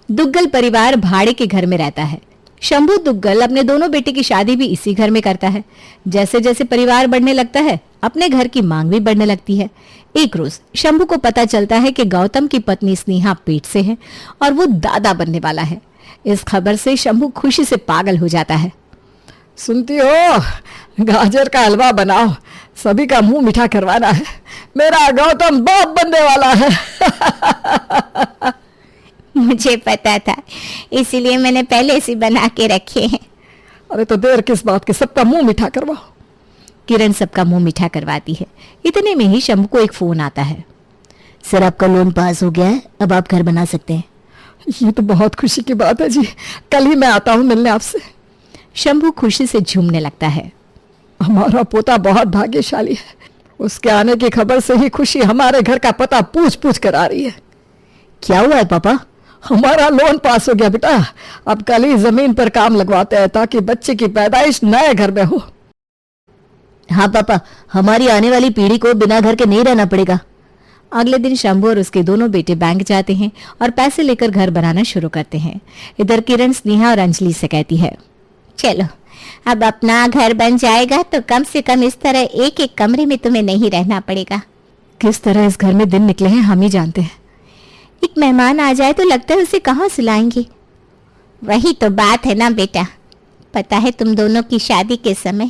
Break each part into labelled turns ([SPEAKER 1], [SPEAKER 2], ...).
[SPEAKER 1] दुग्गल परिवार भाड़े के घर में रहता है। शंभू दुग्गल अपने दोनों बेटे की शादी भी इसी घर में करता है। जैसे जैसे परिवार बढ़ने लगता है, अपने घर की मांग भी बढ़ने लगती है। एक रोज शंभू को पता चलता है कि गौतम की पत्नी स्नेहा पेट से है और वो दादा बनने वाला है। इस खबर से शंभू खुशी से पागल हो जाता है।
[SPEAKER 2] सुनती हो, गाजर का हलवा बनाओ, सभी का मुंह मीठा करवाना है, मेरा गौतम बाप बनने वाला है।
[SPEAKER 3] मुझे पता था, इसीलिए मैंने पहले से बना के रखे हैं।
[SPEAKER 2] अरे तो देर किस बात की, सबका मुंह मीठा करवाओ।
[SPEAKER 1] किरण सबका मुंह मीठा करवाती है। इतने में ही शंभू को एक फोन आता है।
[SPEAKER 4] सर, आपका लोन पास हो गया है, अब आप घर बना सकते हैं।
[SPEAKER 2] ये तो बहुत खुशी की बात है जी, कल ही मैं आता हूँ मिलने आपसे।
[SPEAKER 1] शंभू खुशी से झूमने लगता है।
[SPEAKER 2] हमारा पोता बहुत भाग्यशाली है, उसके आने की खबर से ही खुशी हमारे घर का पता पूछ पूछ कर आ रही है।
[SPEAKER 4] क्या हुआ है पापा?
[SPEAKER 2] हमारा लोन पास हो गया बेटा, अब कल ही जमीन पर काम लगवाते हैं ताकि बच्चे की पैदाइश नए घर में हो।
[SPEAKER 4] हाँ पापा, हमारी आने वाली पीढ़ी को बिना घर के नहीं रहना पड़ेगा।
[SPEAKER 1] अगले दिन शंभू और उसके दोनों बेटे बैंक जाते हैं और पैसे लेकर घर बनाना शुरू करते हैं। इधर किरण स्नेहा और अंजलि से कहती है,
[SPEAKER 3] चलो अब अपना घर बन जाएगा तो कम से कम इस तरह एक एक कमरे में तुम्हें नहीं रहना पड़ेगा।
[SPEAKER 1] किस तरह इस घर में दिन निकले हैं हम ही जानते हैं।
[SPEAKER 3] एक मेहमान आ जाए तो लगता है उसे कहाँ सुलाएंगे। वही तो बात है ना बेटा, पता है तुम दोनों की शादी के समय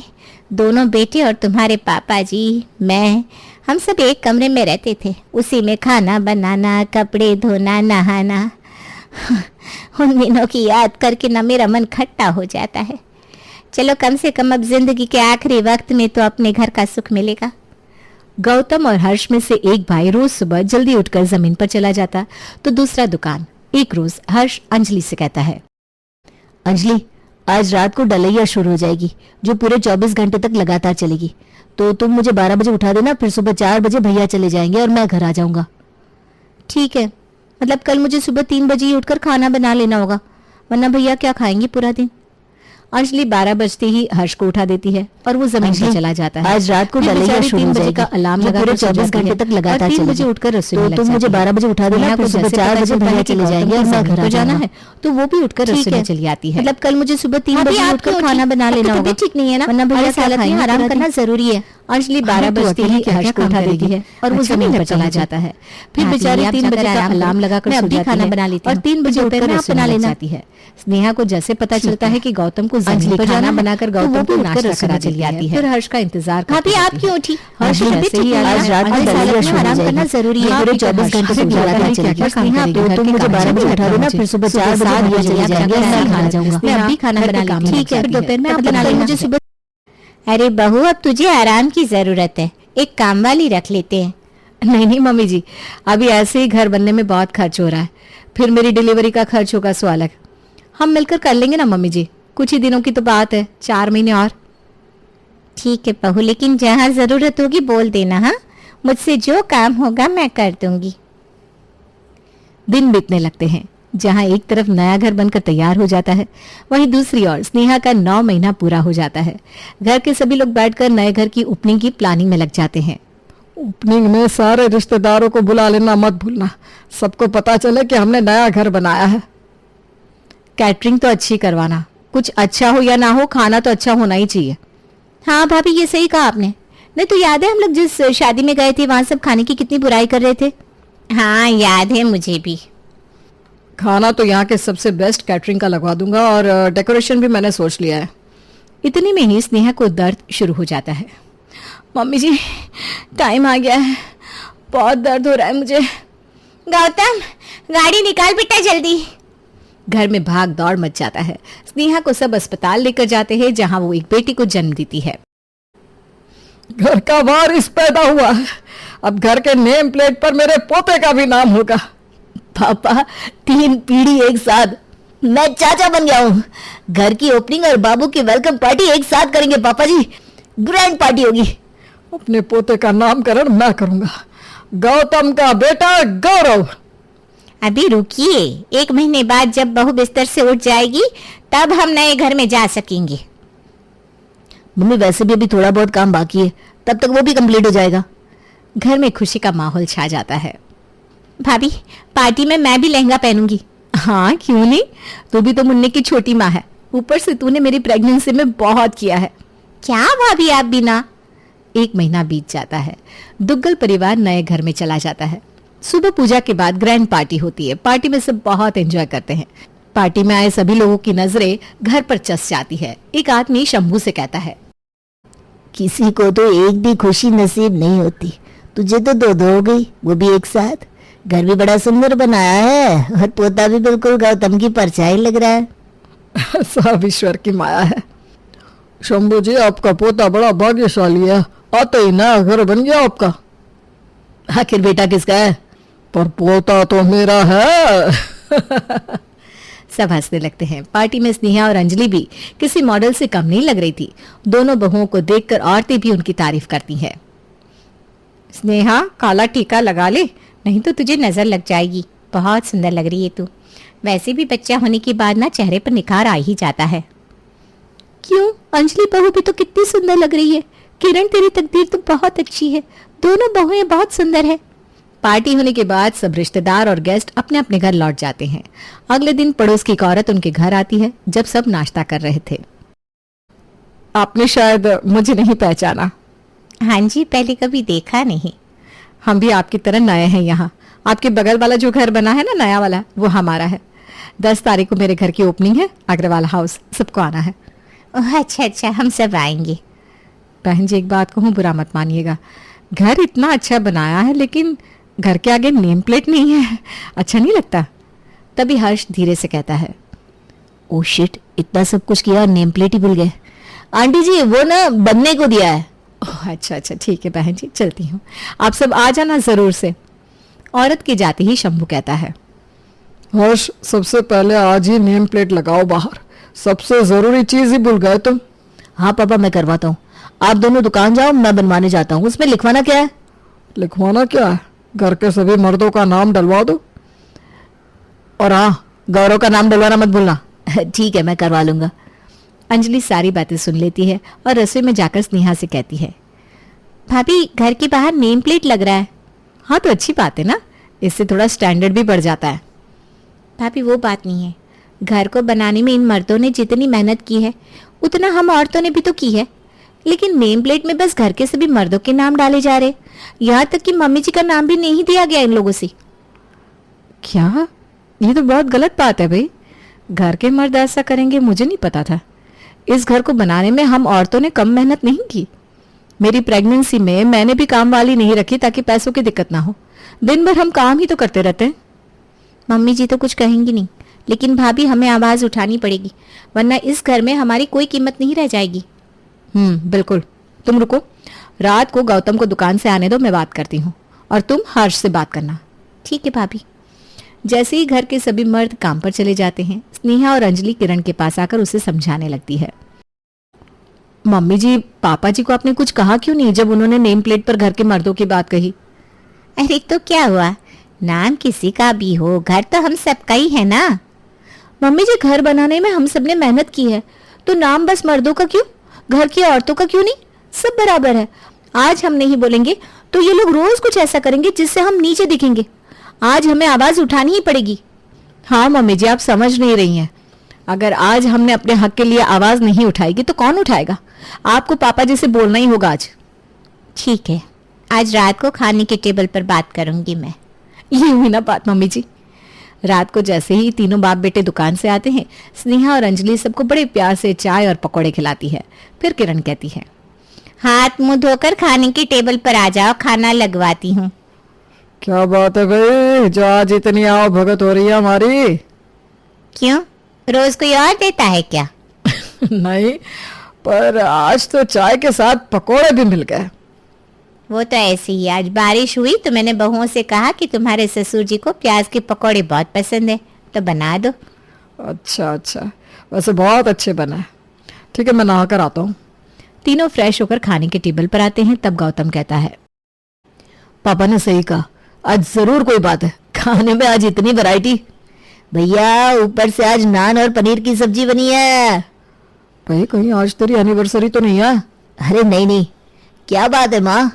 [SPEAKER 3] दोनों बेटे और तुम्हारे पापा जी, मैं, हम सब एक कमरे में रहते थे। उसी में खाना बनाना, कपड़े धोना, नहाना। उन दिनों की याद करके ना मेरा मन खट्टा हो जाता है। चलो कम से कम अब जिंदगी के आखिरी वक्त में तो अपने घर का सुख मिलेगा।
[SPEAKER 1] गौतम और हर्ष में से एक भाई रोज सुबह जल्दी उठकर जमीन पर चला जाता तो दूसरा दुकान। एक रोज हर्ष अंजलि से कहता है,
[SPEAKER 4] अंजलि, आज रात को डलैया शुरू हो जाएगी जो पूरे 24 घंटे तक लगातार चलेगी, तो तुम मुझे 12 बजे उठा देना, फिर सुबह 4 बजे भैया चले जाएंगे और मैं घर आ जाऊंगा।
[SPEAKER 1] ठीक है, मतलब कल मुझे सुबह 3 बजे ही उठकर खाना बना लेना होगा, वरना भैया क्या खाएंगे पूरा दिन। अंजलि 12 बजते ही हर्ष को उठा देती है और वो जमीन पर चला जाता है।
[SPEAKER 4] आज रात को डलैया शुरू हो जाएगी
[SPEAKER 1] का अलार्म
[SPEAKER 4] जो पूरे 24 घंटे तक लगातार
[SPEAKER 1] 3 बजे उठकर रसोई में
[SPEAKER 4] तो तुम मुझे 12 बजे उठा देना, फिर सुबह 4 बजे भैया चले जाएंगे और मैं घर आ
[SPEAKER 1] जाना
[SPEAKER 4] जाऊंगा।
[SPEAKER 1] है तो वो भी उठकर रसोई में चली आती है।
[SPEAKER 3] मतलब कल मुझे सुबह 3 बजे उठकर खाना बना लेना होगा। ठीक नहीं है ना,
[SPEAKER 1] वरना भैया
[SPEAKER 3] हालत में आराम करना जरूरी है।
[SPEAKER 1] अंजलि 12 बजते ही हर्ष को उठा देती है और वो जमीन पर चला जाता है। फिर बेचारी 3 बजे का अलार्म लगाकर सो जाती
[SPEAKER 3] खाना
[SPEAKER 1] है
[SPEAKER 3] बना लेती
[SPEAKER 1] और
[SPEAKER 3] हूँ।
[SPEAKER 1] 3 बजे उठकर
[SPEAKER 3] दोपहर में
[SPEAKER 1] रसोई में जाती है। स्नेहा को जैसे पता चलता है कि गौतम को जमीन पर खाना बनाकर गौतम को नाश्ता करा चली आती है। फिर हर्ष का इंतजार करती
[SPEAKER 3] आप क्यों उठी?
[SPEAKER 1] हर्ष जैसे ही
[SPEAKER 4] आज रात को डलैया शुरू हो
[SPEAKER 3] आराम करना
[SPEAKER 4] जाएगी
[SPEAKER 3] जरूरी है।
[SPEAKER 4] पूरे 24 घंटे तक लगातार चलेगी।
[SPEAKER 1] स्नेहा
[SPEAKER 4] तो तुम मुझे 12 बजे उठा देना, फिर सुबह 4 बजे भैया चले जाएंगे और मैं घर आ जाऊंगा।
[SPEAKER 1] मैं अभी खाना बना लेती हूँ।
[SPEAKER 3] ठीक है, फिर दोपहर में आप
[SPEAKER 1] मतलब
[SPEAKER 3] बना
[SPEAKER 1] कल
[SPEAKER 3] लेना।
[SPEAKER 1] मुझे सुबह
[SPEAKER 3] अरे बहू, अब तुझे आराम की जरूरत है, एक काम वाली रख लेते हैं।
[SPEAKER 1] नहीं मम्मी जी, अभी ऐसे ही घर बनने में बहुत खर्च हो रहा है, फिर मेरी डिलीवरी का खर्च होगा सो अलग। हम मिलकर कर लेंगे ना मम्मी जी, कुछ ही दिनों की तो बात है, 4 महीने और।
[SPEAKER 3] ठीक है बहू, लेकिन जहाँ जरूरत होगी बोल देना। हाँ, मुझसे जो काम होगा मैं कर दूंगी।
[SPEAKER 1] दिन बीतने लगते हैं। जहां एक तरफ नया घर बनकर तैयार हो जाता है, वहीं दूसरी ओर स्नेहा का 9 महीना पूरा हो जाता है। घर के सभी लोग बैठकर नए घर की ओपनिंग की प्लानिंग में लग जाते हैं।
[SPEAKER 2] ओपनिंग में सारे रिश्तेदारों को बुला लेना मत भूलना, सबको पता चले कि हमने नया घर बनाया है।
[SPEAKER 1] कैटरिंग तो अच्छी करवाना, कुछ अच्छा हो या ना हो, खाना तो अच्छा होना ही चाहिए।
[SPEAKER 3] हाँ भाभी, ये सही कहा आपने। नहीं तो याद है हम लोग जिस शादी में गए थे वहां सब खाने की कितनी बुराई कर रहे थे। हाँ याद है मुझे भी।
[SPEAKER 2] खाना तो यहाँ के सबसे बेस्ट कैटरिंग का लगवा दूंगा और डेकोरेशन भी मैंने सोच लिया है।
[SPEAKER 1] इतने में ही स्नेहा को दर्द शुरू हो जाता है।
[SPEAKER 3] मम्मी जी, टाइम आ गया है, बहुत दर्द हो रहा है मुझे। गौतम, गाड़ी निकाल बेटा जल्दी।
[SPEAKER 1] घर में भाग दौड़ मच जाता है। स्नेहा को सब अस्पताल लेकर जाते हैं जहां वो एक बेटी को जन्म देती है।
[SPEAKER 2] घर का वारिस पैदा हुआ है, अब घर के नेम प्लेट पर मेरे पोते का भी नाम होगा।
[SPEAKER 4] पापा, 3 पीढ़ी एक साथ, मैं चाचा बन गया हूँ। घर की ओपनिंग और बाबू की वेलकम पार्टी एक साथ करेंगे पापा जी, ग्रैंड पार्टी होगी।
[SPEAKER 2] अपने पोते का नामकरण मैं करूंगा, गौतम का बेटा गौरव।
[SPEAKER 3] अभी रुकिए, 1 महीने बाद जब बहू बिस्तर से उठ जाएगी तब हम नए घर में जा सकेंगे।
[SPEAKER 4] मम्मी, वैसे भी अभी थोड़ा बहुत काम बाकी है, तब तक वो भी कंप्लीट हो जाएगा।
[SPEAKER 1] घर में खुशी का माहौल छा जाता है।
[SPEAKER 3] भाभी, पार्टी में मैं भी लहंगा पहनूंगी।
[SPEAKER 1] हाँ क्यों नहीं, तू भी तो मुन्ने की छोटी माँ है, ऊपर से तूने मेरी प्रेगनेंसी में बहुत किया है।
[SPEAKER 3] क्या भाभी आप बिना?
[SPEAKER 1] 1 महीना बीत जाता है। दुग्गल परिवार नए घर में चला जाता है। सुबह पूजा के बाद ग्रैंड पार्टी होती है। पार्टी में सब बहुत एंजॉय करते हैं। पार्टी में आए सभी लोगों की नजरें घर पर चस जाती है। एक आदमी शंभू से कहता है,
[SPEAKER 4] किसी को तो एक भी खुशी नसीब नहीं होती, तुझे तो 2 हो गई, वो भी एक साथ। घर भी बड़ा सुंदर बनाया है और पोता भी बिल्कुल गौतम की परछाई लग रहा है।
[SPEAKER 2] सब ईश्वर की माया है। शंभू जी, आपका पोता बड़ा भाग्यशाली है, आते ही नया घर बन गया आपका।
[SPEAKER 4] आखिर बेटा किसका है?
[SPEAKER 2] पर पोता तो मेरा है।
[SPEAKER 1] सब हंसने लगते हैं। पार्टी में स्नेहा और अंजलि भी किसी मॉडल से कम नहीं लग रही थी। दोनों बहुओं को देखकर औरतें भी उनकी तारीफ करती हैं।
[SPEAKER 3] स्नेहा, काला टीका लगा ले, नहीं तो तुझे नजर लग जाएगी। बहुत सुंदर लग रही है तू। वैसे भी बच्चा होने के बाद ना चेहरे पर निखार आ ही जाता है।
[SPEAKER 1] क्यों, अंजलि बहू भी तो कितनी सुंदर लग रही है। किरण, तेरी तकदीर तो बहुत अच्छी है, दोनों बहुएं बहुत सुंदर है। पार्टी होने के बाद सब रिश्तेदार और गेस्ट अपने अपने घर लौट जाते हैं। अगले दिन पड़ोस की एक औरत उनके घर आती है जब सब नाश्ता कर रहे थे।
[SPEAKER 2] आपने शायद मुझे नहीं पहचाना।
[SPEAKER 3] हाँ जी, पहले कभी देखा नहीं।
[SPEAKER 1] हम भी आपकी तरह नए हैं यहाँ। आपके बगल वाला जो घर बना है ना, नया वाला, वो हमारा है। 10 तारीख को मेरे घर की ओपनिंग है, अग्रवाल हाउस, सबको आना है।
[SPEAKER 3] ओह अच्छा, हम सब आएंगे।
[SPEAKER 1] बहन जी, एक बात कहूँ, बुरा मत मानिएगा। घर इतना अच्छा बनाया है लेकिन घर के आगे नेम प्लेट नहीं है, अच्छा नहीं लगता। तभी हर्ष धीरे से कहता है,
[SPEAKER 4] ओ शिट, इतना सब कुछ किया और नेम प्लेट ही भूल गए। आंटी जी, वो ना बनने को दिया है।
[SPEAKER 1] ओह अच्छा, ठीक है बहन जी, चलती हूँ। आप सब आ जाना जरूर से। औरत के जाते ही शंभू कहता है,
[SPEAKER 2] हर्ष, सबसे पहले आज ही नेम प्लेट लगाओ बाहर। सबसे जरूरी चीज ही भूल गए तुम।
[SPEAKER 4] हाँ पापा, मैं करवाता हूँ। आप दोनों दुकान जाओ, मैं बनवाने जाता हूँ। उसमें लिखवाना क्या है?
[SPEAKER 2] लिखवाना क्या है? घर के सभी मर्दों का नाम डलवा दो।
[SPEAKER 4] और हाँ, गौरव का नाम डलवाना मत भूलना। ठीक है, मैं करवा लूंगा।
[SPEAKER 1] अंजलि सारी बातें सुन लेती है और रसोई में जाकर स्नेहा से कहती है,
[SPEAKER 3] भाभी, घर के बाहर नेम प्लेट लग रहा है।
[SPEAKER 1] हाँ तो अच्छी बात है ना, इससे थोड़ा स्टैंडर्ड भी बढ़ जाता है।
[SPEAKER 3] भाभी, वो बात नहीं है। घर को बनाने में इन मर्दों ने जितनी मेहनत की है उतना हम औरतों ने भी तो की है, लेकिन नेम प्लेट में बस घर के सभी मर्दों के नाम डाले जा रहे। यहाँ तक कि मम्मी जी का नाम भी नहीं दिया गया इन लोगों से।
[SPEAKER 1] क्या? ये तो बहुत गलत बात है भाई। घर के मर्द ऐसा करेंगे मुझे नहीं पता था। इस घर को बनाने में हम औरतों ने कम मेहनत नहीं की। मेरी प्रेगनेंसी में मैंने भी काम वाली नहीं रखी ताकि पैसों की दिक्कत ना हो। दिन भर हम काम ही तो करते रहते हैं।
[SPEAKER 3] मम्मी जी तो कुछ कहेंगी नहीं, लेकिन भाभी हमें आवाज उठानी पड़ेगी, वरना इस घर में हमारी कोई कीमत नहीं रह जाएगी।
[SPEAKER 1] बिल्कुल। तुम रुको, रात को गौतम को दुकान से आने दो, मैं बात करती हूँ, और तुम हर्ष से बात करना।
[SPEAKER 3] ठीक है भाभी।
[SPEAKER 1] जैसे ही घर के सभी मर्द काम पर चले जाते हैं, स्नेहा और अंजलि किरण के पास आकर उसे समझाने लगती है। मम्मी जी, पापा जी को आपने कुछ कहा क्यों नहीं जब उन्होंने नेम प्लेट पर घर के मर्दों की बात कही?
[SPEAKER 3] अरे तो क्या हुआ, नाम किसी का भी हो, घर तो हम सबका ही है ना।
[SPEAKER 1] मम्मी जी, घर बनाने में हम सबने मेहनत की है, तो नाम बस मर्दों का क्यों, घर की औरतों का क्यों नहीं? सब बराबर है। आज हम नहीं बोलेंगे तो ये लोग रोज कुछ ऐसा करेंगे जिससे हम नीचे दिखेंगे। आज हमें आवाज उठानी ही पड़ेगी। हाँ मम्मी जी, आप समझ नहीं रही हैं। अगर आज हमने अपने हक के लिए आवाज नहीं उठाएगी तो कौन उठाएगा? आपको पापा जी से बोलना ही होगा आज।
[SPEAKER 3] ठीक है, आज रात को खाने के टेबल पर बात करूंगी मैं।
[SPEAKER 1] ये हुई ना बात मम्मी जी। रात को जैसे ही तीनों बाप बेटे दुकान से आते हैं, स्नेहा और अंजलि सबको बड़े प्यार से चाय और पकौड़े खिलाती है। फिर किरण कहती है,
[SPEAKER 3] हाथ मुंह धोकर खाने के टेबल पर आ जाओ, खाना लगवाती हूँ।
[SPEAKER 2] क्या बात है भाई, जो आज इतनी आओ भगत हो रही है हमारी?
[SPEAKER 3] क्यों, रोज कोई और देता है क्या?
[SPEAKER 2] नहीं, पर आज तो चाय के साथ पकोड़े भी मिल गए।
[SPEAKER 3] वो तो ऐसे ही, आज बारिश हुई तो मैंने बहुओं से कहा कि तुम्हारे ससुर जी को प्याज के पकोड़े बहुत पसंद है, तो बना दो।
[SPEAKER 2] अच्छा, वैसे बहुत अच्छे बना है। ठीक है, मैं नहा कर आता हूँ।
[SPEAKER 1] तीनों फ्रेश होकर खाने के टेबल पर आते हैं। तब गौतम कहता है,
[SPEAKER 4] पापा ने सही कहा, आज जरूर कोई बात है। खाने में आज इतनी वैरायटी। भैया, ऊपर से आज नान और पनीर की सब्जी बनी है।
[SPEAKER 2] भाई, कहीं आज तेरी एनिवर्सरी तो नहीं है?
[SPEAKER 4] अरे नहीं, क्या बात है माँ?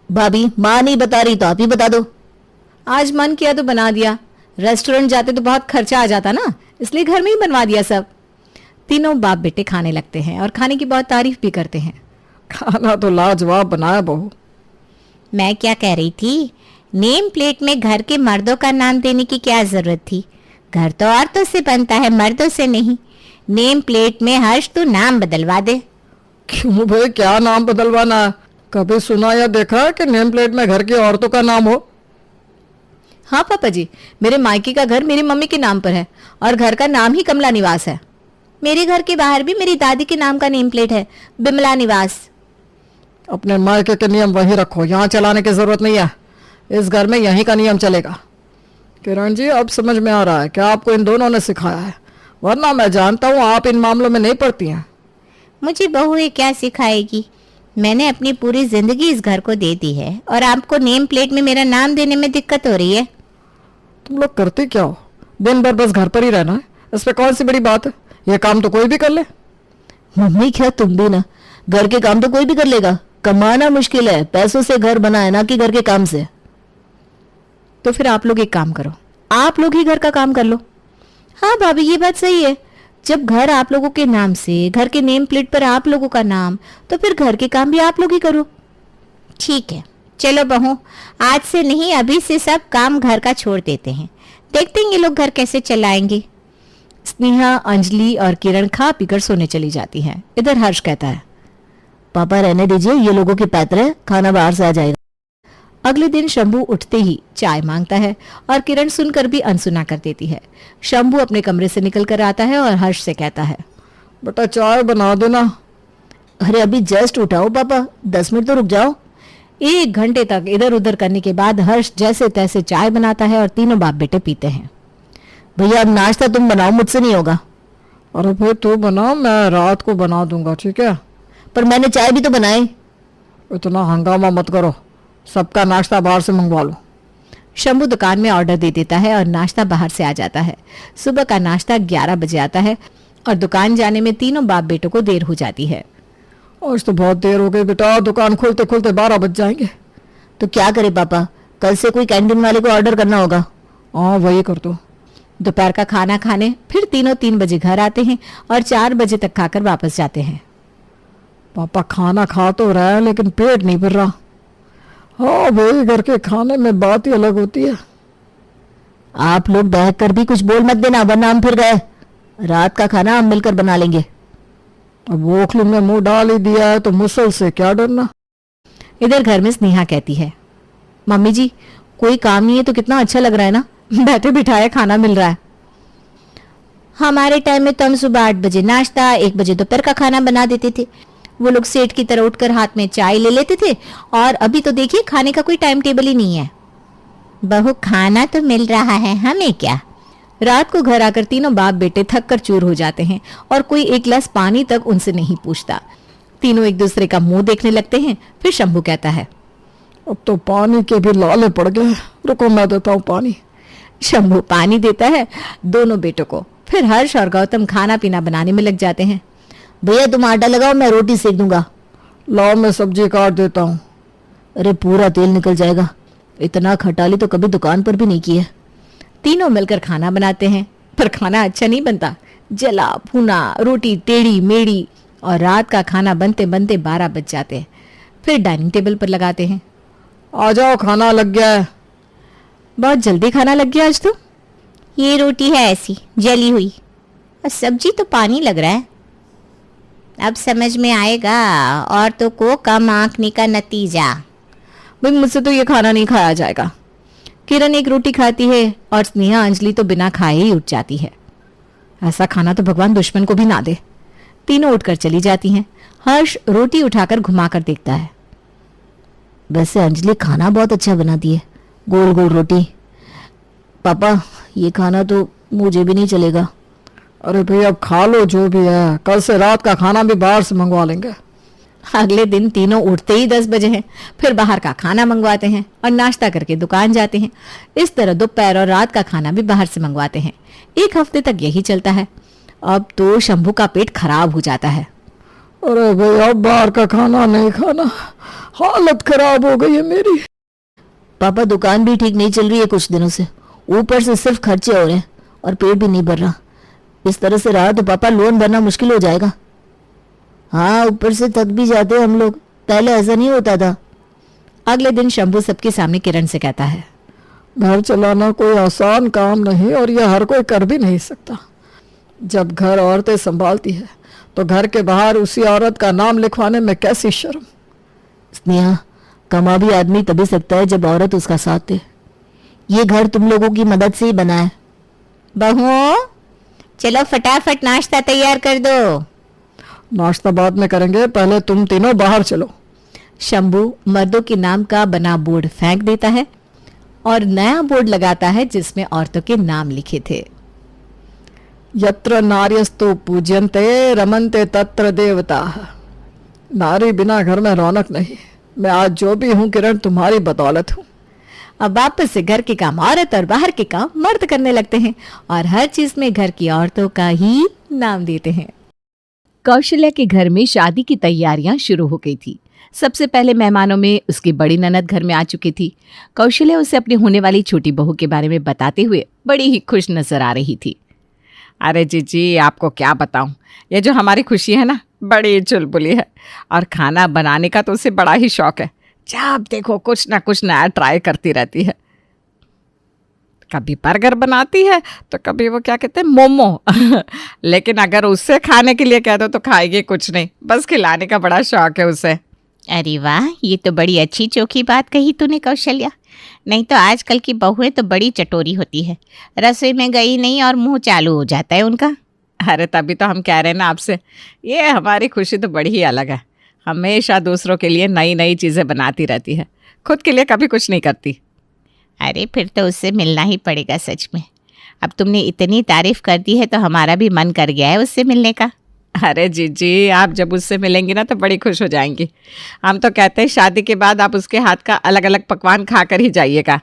[SPEAKER 4] भाभी, माँ नहीं बता रही तो आप ही बता दो।
[SPEAKER 1] आज मन किया तो बना दिया, रेस्टोरेंट जाते तो बहुत खर्चा आ जाता ना, इसलिए घर में ही बनवा दिया सब। तीनों बाप बेटे खाने लगते हैं और खाने की बहुत तारीफ भी करते हैं।
[SPEAKER 2] खाना तो लाजवाब बनाया बहू।
[SPEAKER 3] मैं क्या कह रही थी, नेम प्लेट में घर के मर्दों का नाम देने की क्या जरूरत थी? घर तो औरतों से बनता है, मर्दों से नहीं। नेम प्लेट में हर्ष तू नाम बदलवा दे।
[SPEAKER 2] क्यों भाई, क्या नाम बदलवाना है? कभी सुना या देखा कि नेम प्लेट में घर की औरतों का नाम हो?
[SPEAKER 1] हाँ पापा जी, मेरे मायके का घर मेरी मम्मी के नाम पर है और घर का नाम ही कमला निवास है।
[SPEAKER 3] मेरे घर के बाहर भी मेरी दादी के नाम का नेम प्लेट है, बिमला निवास।
[SPEAKER 2] अपने मायके के नियम वहीं रखो, यहाँ चलाने की जरूरत नहीं है। इस घर में यहीं का नियम चलेगा। किरण जी, अब समझ में आ रहा है कि आपको इन दोनों ने सिखाया है, वरना मैं जानता हूँ आप इन मामलों में नहीं पड़ती हैं।
[SPEAKER 3] मुझे बहू ये क्या सिखाएगी? मैंने अपनी पूरी जिंदगी इस घर को दे दी है और आपको नेम प्लेट में मेरा नाम देने में दिक्कत हो रही है।
[SPEAKER 2] तुम लोग करते क्या हो? दिन भर बस घर पर ही रहना है, इस पे कौन सी बड़ी बात है? ये काम तो कोई भी कर ले।
[SPEAKER 4] मम्मी क्या तुम भी ना, घर के काम तो कोई भी कर लेगा। कमाना मुश्किल है, पैसों से घर बना है, ना कि घर के काम से।
[SPEAKER 1] तो फिर आप लोग एक काम करो, आप लोग ही घर का काम कर लो।
[SPEAKER 3] हाँ भाभी, ये बात सही है। जब घर आप लोगों के नाम से, घर के नेम प्लेट पर आप लोगों का नाम, तो फिर घर के काम भी आप लोग ही करो। ठीक है, चलो बहू, आज से नहीं अभी से सब काम घर का छोड़ देते हैं। देखते हैं ये लोग घर कैसे चलाएंगे।
[SPEAKER 1] स्नेहा, अंजलि और किरण खा पीकर सोने चली जाती हैं। इधर हर्ष कहता है,
[SPEAKER 4] पापा रहने दीजिए, ये लोगों की पैतर है, खाना बाहर से आ जाएगा।
[SPEAKER 1] अगले दिन शंभू उठते ही चाय मांगता है और किरण सुनकर भी अनसुना कर देती है। शंभू अपने कमरे से निकल कर आता है और हर्ष से कहता है,
[SPEAKER 2] बेटा चाय बना देना।
[SPEAKER 4] अरे अभी जस्ट उठाओ पापा, 10 मिनट तो रुक जाओ।
[SPEAKER 1] 1 घंटे तक इधर उधर करने के बाद हर्ष जैसे तैसे चाय बनाता है और तीनों बाप बेटे पीते हैं।
[SPEAKER 4] भैया अब नाश्ता तुम बनाओ, मुझसे नहीं होगा।
[SPEAKER 2] अरे भाई तू बना, मैं रात को बना दूंगा, ठीक है?
[SPEAKER 4] पर मैंने चाय भी तो बनाई।
[SPEAKER 2] इतना हंगामा मत करो, सबका नाश्ता बाहर से मंगवा लो।
[SPEAKER 1] शंभू दुकान में ऑर्डर दे देता है और नाश्ता बाहर से आ जाता है। सुबह का नाश्ता 11 बजे आता है और दुकान जाने में तीनों बाप बेटों को देर हो जाती है।
[SPEAKER 2] आज तो बहुत देर हो गई बेटा, दुकान खोलते खोलते 12 बज जाएंगे।
[SPEAKER 4] तो क्या करे पापा, कल से कोई कैंटीन वाले को ऑर्डर करना होगा।
[SPEAKER 2] हाँ वही कर दो।
[SPEAKER 1] दोपहर का खाना खाने फिर तीनों 3 बजे घर आते हैं और 4 बजे तक खाकर वापस जाते हैं।
[SPEAKER 2] पापा खाना खा तो रहा है लेकिन पेट नहीं भर रहा। हाँ वही, घर के खाने में बात ही अलग होती है।
[SPEAKER 4] आप लोग बहक कर भी कुछ बोल मत देना, वरना हम फिर गए। रात का खाना हम मिलकर बना लेंगे।
[SPEAKER 2] अब ओखली में मुंह डाल ही दिया है तो मुसल से क्या डरना।
[SPEAKER 1] इधर घर में स्नेहा कहती है, मम्मी जी कोई काम नहीं है तो कितना अच्छा लग रहा है ना, बैठे बिठाए खाना मिल रहा है।
[SPEAKER 3] हमारे टाइम में तो हम सुबह 8 बजे नाश्ता, 1 बजे दोपहर का खाना बना देते थे। वो लोग सेठ की तरह उठकर हाथ में चाय ले लेते थे और अभी तो देखिए खाने का कोई टाइम टेबल ही नहीं है। बहू खाना तो मिल रहा है, हमें क्या।
[SPEAKER 1] रात को घर आकर तीनों बाप बेटे थक कर चूर हो जाते हैं और कोई एक गिलास पानी तक उनसे नहीं पूछता। तीनों एक दूसरे का मुंह देखने लगते हैं। फिर शंभू कहता है,
[SPEAKER 2] अब तो पानी के भी लाले पड़ गए, रुको मैं देता हूँ पानी।
[SPEAKER 1] शंभू पानी देता है दोनों बेटों को। फिर हर्ष और गौतम खाना पीना बनाने में लग जाते हैं।
[SPEAKER 4] भैया तुम आटा लगाओ, मैं रोटी सेक दूंगा।
[SPEAKER 2] लाओ मैं सब्जी काट देता हूँ।
[SPEAKER 4] अरे पूरा तेल निकल जाएगा, इतना खटाली तो कभी दुकान पर भी नहीं की है।
[SPEAKER 1] तीनों मिलकर खाना बनाते हैं पर खाना अच्छा नहीं बनता। जला भुना, रोटी टेढ़ी मेढ़ी और रात का खाना बनते बनते 12 बज जाते हैं। फिर डाइनिंग टेबल पर लगाते हैं।
[SPEAKER 2] आ जाओ खाना लग गया है।
[SPEAKER 1] बहुत जल्दी खाना लग गया आज तो।
[SPEAKER 3] ये रोटी है ऐसी जली हुई और सब्जी तो पानी लग रहा है। अब समझ में आएगा औरतों को कम आंकने का नतीजा।
[SPEAKER 1] भाई मुझसे तो ये खाना नहीं खाया जाएगा। किरण एक रोटी खाती है और स्नेहा अंजलि तो बिना खाए ही उठ जाती है। ऐसा खाना तो भगवान दुश्मन को भी ना दे। तीनों उठकर चली जाती हैं। हर्ष रोटी उठाकर घुमाकर देखता है।
[SPEAKER 4] वैसे अंजलि खाना बहुत अच्छा बनाती है, गोल गोल रोटी। पापा ये खाना तो मुझे भी नहीं चलेगा।
[SPEAKER 2] अरे भैया अब खा लो जो भी है, कल से रात का खाना भी बाहर से मंगवा लेंगे।
[SPEAKER 1] अगले दिन तीनों उठते ही 10 बजे हैं। फिर बाहर का खाना मंगवाते हैं और नाश्ता करके दुकान जाते हैं। इस तरह दोपहर और रात का खाना भी बाहर से मंगवाते हैं। 1 हफ्ते तक यही चलता है। अब तो शंभू का पेट खराब हो जाता है।
[SPEAKER 2] अरे भैया अब बाहर का खाना नहीं खाना, हालत खराब हो गई है मेरी।
[SPEAKER 4] पापा दुकान भी ठीक नहीं चल रही है कुछ दिनों से, ऊपर से सिर्फ खर्चे हो रहे हैं और पेट भी नहीं भर रहा। इस तरह से रहा तो पापा लोन भरना मुश्किल हो जाएगा। हाँ, ऊपर से थक भी जाते हैं हम लोग, पहले ऐसा नहीं होता था।
[SPEAKER 1] अगले दिन शंभू सबके सामने किरण से कहता है,
[SPEAKER 2] घर चलाना कोई आसान काम नहीं और यह हर कोई कर भी नहीं सकता। जब घर औरतें संभालती है तो घर के बाहर उसी औरत का नाम लिखवाने में कैसी शर्म।
[SPEAKER 4] स्नेहा, कमा भी आदमी तभी सकता है जब औरत उसका साथ दे। ये घर तुम लोगों की मदद से ही बना है।
[SPEAKER 3] बहुओं, चलो फटाफट नाश्ता तैयार कर दो।
[SPEAKER 2] नाश्ता बाद में करेंगे, पहले तुम तीनों बाहर चलो।
[SPEAKER 1] शंभू मर्दों के नाम का बना बोर्ड फेंक देता है और नया बोर्ड लगाता है जिसमें औरतों के नाम लिखे थे।
[SPEAKER 2] यत्र नार्यस्तु पूज्यन्ते रमन्ते तत्र देवता। नारी बिना घर में रौनक नहीं। मैं आज जो भी हूँ किरण, तुम्हारी बदौलत हूँ।
[SPEAKER 1] अब वापस से घर के काम औरत और बाहर के काम मर्द करने लगते हैं और हर चीज में घर की औरतों का ही नाम देते हैं। कौशल्या के घर में शादी की तैयारियां शुरू हो गई थी। सबसे पहले मेहमानों में उसकी बड़ी ननद घर में आ चुकी थी। कौशल्या उसे अपनी होने वाली छोटी बहू के बारे में बताते हुए बड़ी ही खुश नजर आ रही थी।
[SPEAKER 5] अरे जीजी, आपको क्या बताऊं, ये जो हमारी खुशी है ना, बड़ी चुलबुली है और खाना बनाने का तो उसे बड़ा ही शौक है। जब देखो कुछ ना कुछ नया ट्राई करती रहती है। कभी बर्गर बनाती है तो कभी वो क्या कहते हैं, मोमो। लेकिन अगर उससे खाने के लिए कह दो तो खाएगी कुछ नहीं, बस खिलाने का बड़ा शौक है उसे।
[SPEAKER 3] अरे वाह, ये तो बड़ी अच्छी चोखी बात कही तूने कौशल्या। नहीं तो आजकल की बहुएं तो बड़ी चटोरी होती है, रसोई में गई नहीं और मुंह चालू हो जाता है उनका।
[SPEAKER 5] अरे तभी तो हम कह रहे हैं ना आपसे, ये हमारी खुशी तो बड़ी ही अलग है। हमेशा दूसरों के लिए नई नई चीज़ें बनाती रहती है, खुद के लिए कभी कुछ नहीं करती।
[SPEAKER 3] अरे फिर तो उससे मिलना ही पड़ेगा सच में। अब तुमने इतनी तारीफ कर दी है तो हमारा भी मन कर गया है उससे मिलने का।
[SPEAKER 5] अरे जीजी, आप जब उससे मिलेंगी ना तो बड़ी खुश हो जाएंगी। हम तो कहते हैं शादी के बाद आप उसके हाथ का अलग अलग पकवान खा कर ही जाइएगा।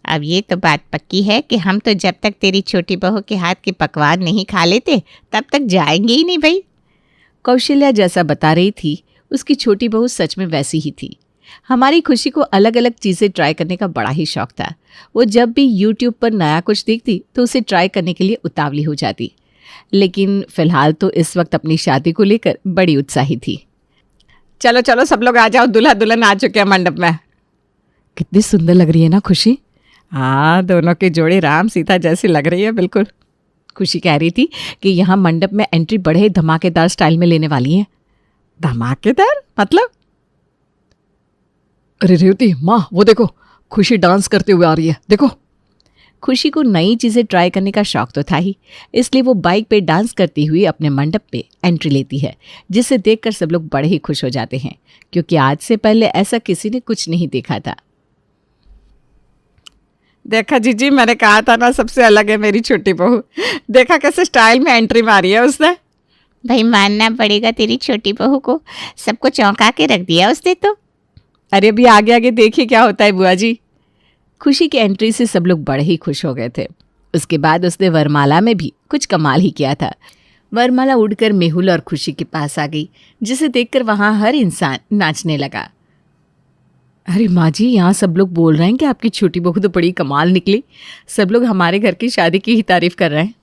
[SPEAKER 3] अब ये तो बात पक्की है कि हम तो जब तक तेरी छोटी बहू के हाथ के पकवान नहीं खा लेते तब तक जाएंगे ही नहीं भाई।
[SPEAKER 1] कौशल्या जैसा बता रही थी उसकी छोटी बहू सच में वैसी ही थी। हमारी खुशी को अलग अलग चीज़ें ट्राई करने का बड़ा ही शौक था। वो जब भी यूट्यूब पर नया कुछ देखती तो उसे ट्राई करने के लिए उतावली हो जाती। लेकिन फिलहाल तो इस वक्त अपनी शादी को लेकर बड़ी उत्साही थी।
[SPEAKER 5] चलो चलो सब लोग आ जाओ, दूल्हा दुल्हन आ चुके हैं मंडप में।
[SPEAKER 1] कितनी सुंदर लग रही है ना खुशी।
[SPEAKER 5] हाँ, दोनों की जोड़ी राम सीता जैसी लग रही है बिल्कुल।
[SPEAKER 1] खुशी कह रही थी कि यहाँ मंडप में एंट्री बड़े धमाकेदार स्टाइल में लेने वाली है।
[SPEAKER 5] धमाकेदार मतलब?
[SPEAKER 2] अरे रेवती माँ, वो देखो खुशी डांस करते हुए आ रही है, देखो।
[SPEAKER 1] खुशी को नई चीज़ें ट्राई करने का शौक तो था ही, इसलिए वो बाइक पे डांस करती हुई अपने मंडप पे एंट्री लेती है, जिसे देखकर सब लोग बड़े ही खुश हो जाते हैं क्योंकि आज से पहले ऐसा किसी ने कुछ नहीं देखा था।
[SPEAKER 5] देखा जीजी, मैंने कहा था ना सबसे अलग है मेरी छोटी बहू। देखा कैसे स्टाइल में एंट्री मारी है उसने।
[SPEAKER 3] भाई मानना पड़ेगा तेरी छोटी बहू को, सबको चौंका के रख दिया उसने तो।
[SPEAKER 1] अरे अभी आगे आगे देखिए क्या होता है बुआ जी। खुशी की एंट्री से सब लोग बड़े ही खुश हो गए थे। उसके बाद उसने वरमाला में भी कुछ कमाल ही किया था। वरमाला उड़कर मेहुल और खुशी के पास आ गई, जिसे देखकर वहां हर इंसान नाचने लगा। अरे माँ जी, यहाँ सब लोग बोल रहे हैं कि आपकी छोटी बहू तो बड़ी कमाल निकली। सब लोग हमारे घर की शादी की ही तारीफ कर रहे हैं।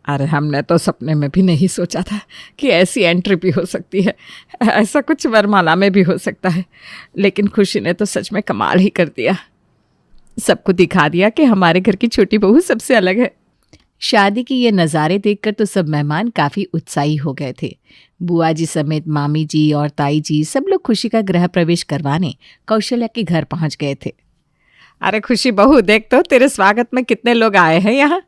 [SPEAKER 5] अरे हमने तो सपने में भी नहीं सोचा था कि ऐसी एंट्री भी हो सकती है, ऐसा कुछ वरमाला में भी हो सकता है। लेकिन खुशी ने तो सच में कमाल ही कर दिया,
[SPEAKER 1] सबको दिखा दिया कि हमारे घर की छोटी बहू सबसे अलग है। शादी की ये नज़ारे देखकर तो सब मेहमान काफ़ी उत्साही हो गए थे। बुआ जी समेत मामी जी और ताई जी सब लोग खुशी का गृह प्रवेश करवाने कौशल्या के घर पहुंच गए थे।
[SPEAKER 5] अरे खुशी बहू, देख तो तेरे स्वागत में कितने लोग आए हैं यहाँ।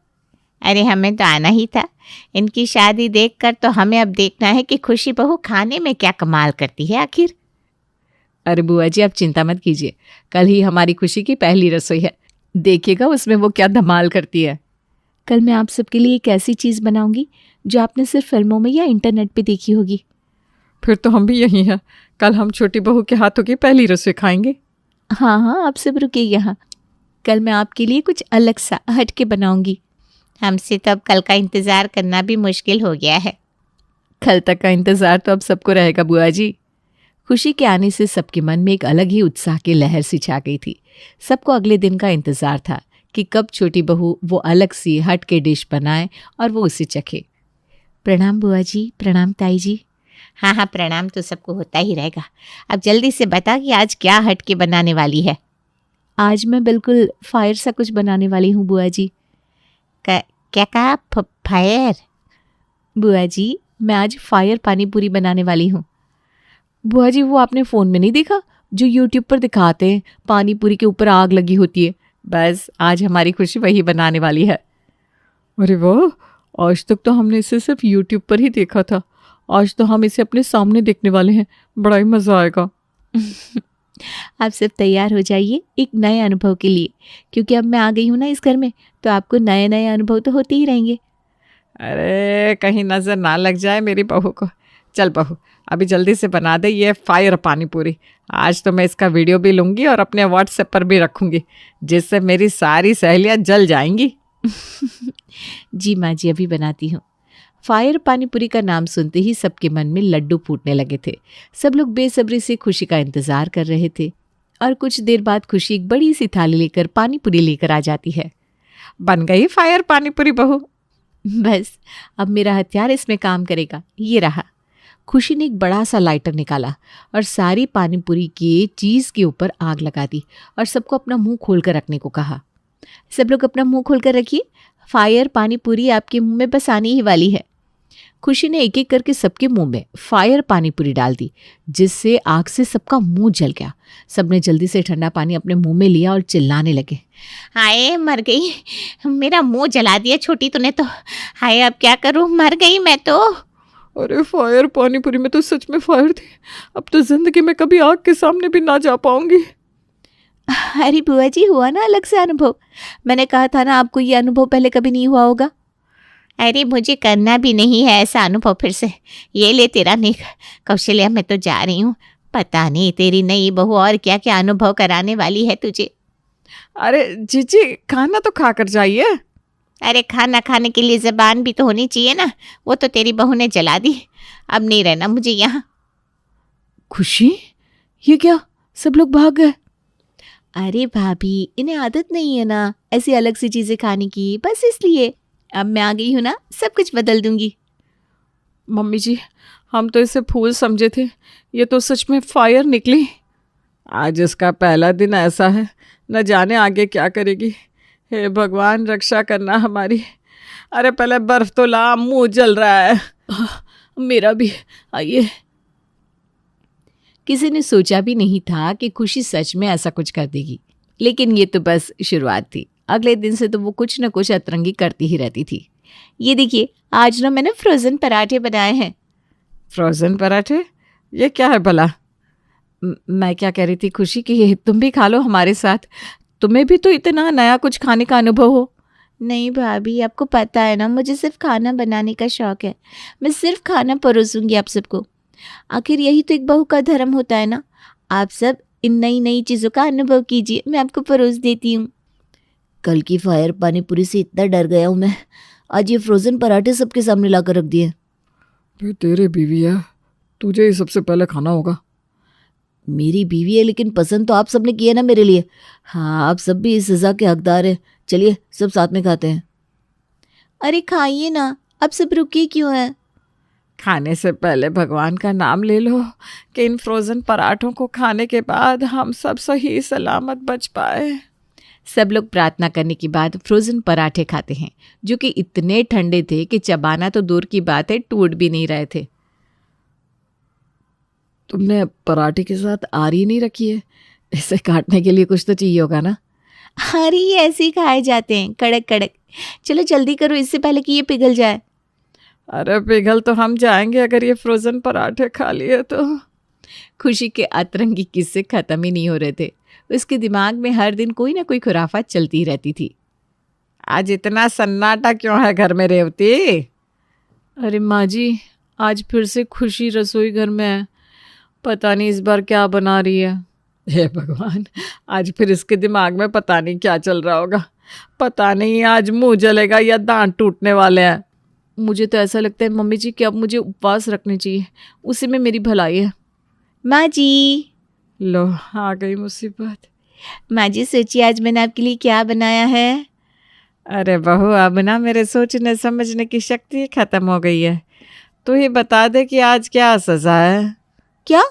[SPEAKER 3] अरे हमें तो आना ही था। इनकी शादी देखकर तो हमें अब देखना है कि खुशी बहू खाने में क्या कमाल करती है आखिर।
[SPEAKER 1] अरे बुआ जी, आप चिंता मत कीजिए, कल ही हमारी खुशी की पहली रसोई है, देखिएगा उसमें वो क्या धमाल करती है। कल मैं आप सबके लिए एक ऐसी चीज़ बनाऊंगी जो आपने सिर्फ फिल्मों में या इंटरनेट पे देखी होगी।
[SPEAKER 5] फिर तो हम भी यही हैं, कल हम छोटी बहू के हाथों की पहली रसोई खाएंगे।
[SPEAKER 1] हाँ हाँ, आप सब रुकिए यहाँ, कल मैं आपके लिए कुछ अलग सा हट के बनाऊंगी।
[SPEAKER 3] हमसे तो अब कल का इंतज़ार करना भी मुश्किल हो गया है।
[SPEAKER 1] कल तक का इंतज़ार तो अब सबको रहेगा बुआ जी। खुशी के आने से सबके मन में एक अलग ही उत्साह की लहर सी छा गई थी। सबको अगले दिन का इंतज़ार था कि कब छोटी बहू वो अलग सी हट के डिश बनाए और वो उसे चखे। प्रणाम बुआ जी, प्रणाम ताई जी।
[SPEAKER 3] हाँ हाँ, प्रणाम तो सबको होता ही रहेगा। अब जल्दी से बता कि आज क्या हट के बनाने वाली है।
[SPEAKER 1] आज मैं बिल्कुल फायर सा कुछ बनाने वाली हूँ बुआ जी।
[SPEAKER 3] क्या कहा? फायर?
[SPEAKER 1] बुआ जी, मैं आज फायर पानी पूरी बनाने वाली हूँ। बुआ जी, वो आपने फ़ोन में नहीं देखा जो यूट्यूब पर दिखाते हैं, पानी पूरी के ऊपर आग लगी होती है? बस आज हमारी खुशी वही बनाने वाली है। अरे वाह, आज तक तो हमने इसे सिर्फ यूट्यूब पर ही देखा था। आज तो हम इसे अपने सामने देखने वाले हैं। बड़ा ही मज़ा आएगा। आप सब तैयार हो जाइए एक नए अनुभव के लिए, क्योंकि अब मैं आ गई हूँ ना इस घर में, तो आपको नए नए अनुभव तो होते ही रहेंगे। अरे कहीं नज़र ना लग जाए मेरी बहू को। चल बहू, अभी जल्दी से बना दे ये फायर पानी पूरी। आज तो मैं इसका वीडियो भी लूँगी और अपने व्हाट्सएप पर भी रखूँगी, जिससे मेरी सारी सहेलियाँ जल जाएंगी। जी माँ जी, अभी बनाती हूँ। फायर पानी पूरी का नाम सुनते ही सबके मन में लड्डू फूटने लगे थे। सब लोग बेसब्री से खुशी का इंतजार कर रहे थे और कुछ देर बाद खुशी एक बड़ी सी थाली लेकर पानी पूरी लेकर आ जाती है। बन गई फायर पानी पूरी बहू। बस अब मेरा हथियार इसमें काम करेगा। ये रहा। खुशी ने एक बड़ा सा लाइटर निकाला और सारी पानी पूरी के चीज़ के ऊपर आग लगा दी और सबको अपना मुंह खोलकर रखने को कहा। सब लोग अपना मुंह खोलकर रखिए, फायर पानी पूरी आपके मुंह में बस आने ही वाली है। खुशी ने एक एक करके सबके मुंह में फायर पानी पूरी डाल दी, जिससे आग से सबका मुंह जल गया। सबने जल्दी से ठंडा पानी अपने मुंह में लिया और चिल्लाने लगे।
[SPEAKER 3] हाय मर गई, मेरा मुंह जला दिया छोटी तूने तो। हाय अब क्या करूं, मर गई मैं तो।
[SPEAKER 2] अरे फायर पानी पूरी में तो सच में फायर थी। अब तो जिंदगी में कभी आग के सामने भी ना जा पाऊंगी।
[SPEAKER 1] अरे बुआ जी, हुआ ना अलग से अनुभव। मैंने कहा था ना आपको ये अनुभव पहले कभी नहीं हुआ होगा।
[SPEAKER 3] अरे मुझे करना भी नहीं है ऐसा अनुभव फिर से। ये ले तेरा निक। कौशल्या, मैं तो जा रही हूँ। पता नहीं तेरी नई बहू और क्या क्या अनुभव कराने वाली है तुझे।
[SPEAKER 2] अरे जीजी, खाना तो खा कर जाइए।
[SPEAKER 3] अरे खाना खाने के लिए ज़बान भी तो होनी चाहिए ना। वो तो तेरी बहू ने जला दी। अब नहीं रहना मुझे यहाँ।
[SPEAKER 1] खुशी, ये क्या, सब लोग भाग गए? अरे भाभी, इन्हें आदत नहीं है ना ऐसी अलग सी चीज़ें खाने की, बस इसलिए। अब मैं आ गई हूँ ना, सब कुछ बदल दूंगी।
[SPEAKER 2] मम्मी जी, हम तो इसे फूल समझे थे, ये तो सच में फायर निकली। आज इसका पहला दिन ऐसा है, न जाने आगे क्या करेगी। हे भगवान, रक्षा करना हमारी। अरे पहले बर्फ तो ला, मुंह जल रहा है। मेरा भी, आइए।
[SPEAKER 1] किसी ने सोचा भी नहीं था कि खुशी सच में ऐसा कुछ कर देगी, लेकिन ये तो बस शुरुआत थी। अगले दिन से तो वो कुछ न कुछ अतरंगी करती ही रहती थी। ये देखिए, आज ना मैंने फ्रोज़न पराठे बनाए हैं।
[SPEAKER 2] फ्रोजन पराठे? ये क्या है भला?
[SPEAKER 1] मैं क्या कह रही थी खुशी कि तुम भी खा लो हमारे साथ। तुम्हें भी तो इतना नया कुछ खाने का अनुभव हो। नहीं भाभी, आपको पता है ना, मुझे सिर्फ खाना बनाने का शौक है। मैं सिर्फ खाना परोसूंगी आप सबको। आखिर यही तो एक बहू का धर्म होता है ना। आप सब इन नई नई चीज़ों का अनुभव कीजिए, मैं आपको परोस देती हूँ।
[SPEAKER 4] कल की फायर पानी पूरी से इतना डर गया हूँ मैं, आज ये फ्रोजन पराठे सबके सामने लाकर रख दिए।
[SPEAKER 2] तेरे बीवी है, तुझे ही सबसे पहले खाना होगा।
[SPEAKER 4] मेरी बीवी है, लेकिन पसंद तो आप सबने किया ना मेरे लिए। हाँ, आप सब भी इस सज़ा के हकदार हैं। चलिए सब साथ में खाते हैं।
[SPEAKER 1] अरे खाइए ना, अब सब रुके क्यों हैं?
[SPEAKER 2] खाने से पहले भगवान का नाम ले लो कि इन फ्रोजन पराठों को खाने के बाद हम सब सही सलामत बच पाए।
[SPEAKER 1] सब लोग प्रार्थना करने के बाद फ्रोज़न पराठे खाते हैं, जो कि इतने ठंडे थे कि चबाना तो दूर की बात है, टूट भी नहीं रहे थे।
[SPEAKER 2] तुमने पराठे के साथ आरी नहीं रखी है? इसे काटने के लिए कुछ तो चाहिए होगा ना।
[SPEAKER 1] अरे ये ऐसे ही खाए जाते हैं, कड़क कड़क। चलो जल्दी करो, इससे पहले कि ये पिघल जाए।
[SPEAKER 2] अरे पिघल तो हम जाएंगे अगर ये फ्रोजन पराठे खा लिए तो।
[SPEAKER 1] खुशी के अतरंगी किस्से खत्म ही नहीं हो रहे थे। उसके दिमाग में हर दिन कोई ना कोई खुराफात चलती ही रहती थी।
[SPEAKER 2] आज इतना सन्नाटा क्यों है घर में रेवती?
[SPEAKER 1] अरे माँ जी, आज फिर से खुशी रसोई घर में है। पता नहीं इस बार क्या बना रही है।
[SPEAKER 2] हे भगवान, आज फिर इसके दिमाग में पता नहीं क्या चल रहा होगा। पता नहीं आज मुंह जलेगा या दांत टूटने वाले हैं।
[SPEAKER 1] मुझे तो ऐसा लगता है मम्मी जी कि अब मुझे उपवास रखने चाहिए, उसी में मेरी भलाई है। माँ जी,
[SPEAKER 2] लो आ गई मुसीबत।
[SPEAKER 3] माँ जी सोचिए आज मैंने आपके लिए क्या बनाया है।
[SPEAKER 5] अरे बहू, अब ना मेरे सोचने समझने की शक्ति खत्म हो गई है। तू ही बता दे कि आज क्या सजा है।
[SPEAKER 3] क्या?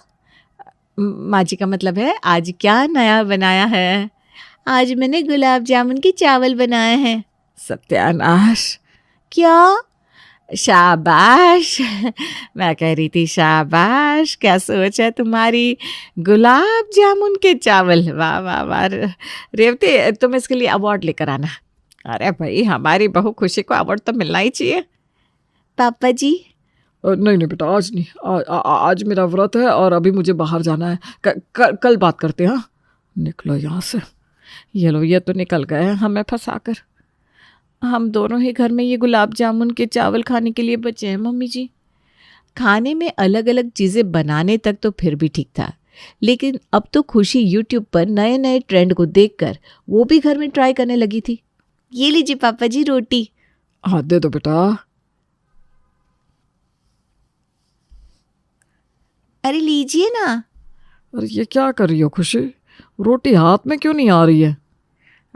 [SPEAKER 5] माँ जी का मतलब है आज क्या नया बनाया है।
[SPEAKER 3] आज मैंने गुलाब जामुन के चावल बनाए हैं।
[SPEAKER 5] सत्यानाश।
[SPEAKER 3] क्या?
[SPEAKER 5] शाबाश। मैं कह रही थी शाबाश, क्या सोच है तुम्हारी। गुलाब जामुन के चावल, वाह वाह वाह। रेवती, तुम इसके लिए अवार्ड लेकर आना। अरे भाई, हमारी बहू खुशी को अवार्ड तो मिलना ही चाहिए।
[SPEAKER 3] पापा जी।
[SPEAKER 2] नहीं नहीं बेटा, आज नहीं। आज मेरा व्रत है और अभी मुझे बाहर जाना है। कल बात करते हैं। हाँ, निकलो यहाँ से।
[SPEAKER 5] ये लो, ये तो निकल गए हैं हमें फंसाकर। हम दोनों ही घर में ये गुलाब जामुन के चावल खाने के लिए बचे हैं मम्मी जी। खाने में अलग अलग चीज़ें बनाने तक तो फिर भी ठीक था, लेकिन अब तो खुशी यूट्यूब पर नए नए ट्रेंड को देखकर वो भी घर में ट्राई करने लगी थी।
[SPEAKER 3] ये लीजिए पापा जी रोटी।
[SPEAKER 2] हाँ दे दो बेटा।
[SPEAKER 3] अरे लीजिए ना।
[SPEAKER 2] अरे ये क्या कर रही हो खुशी, रोटी हाथ में क्यों नहीं आ रही है।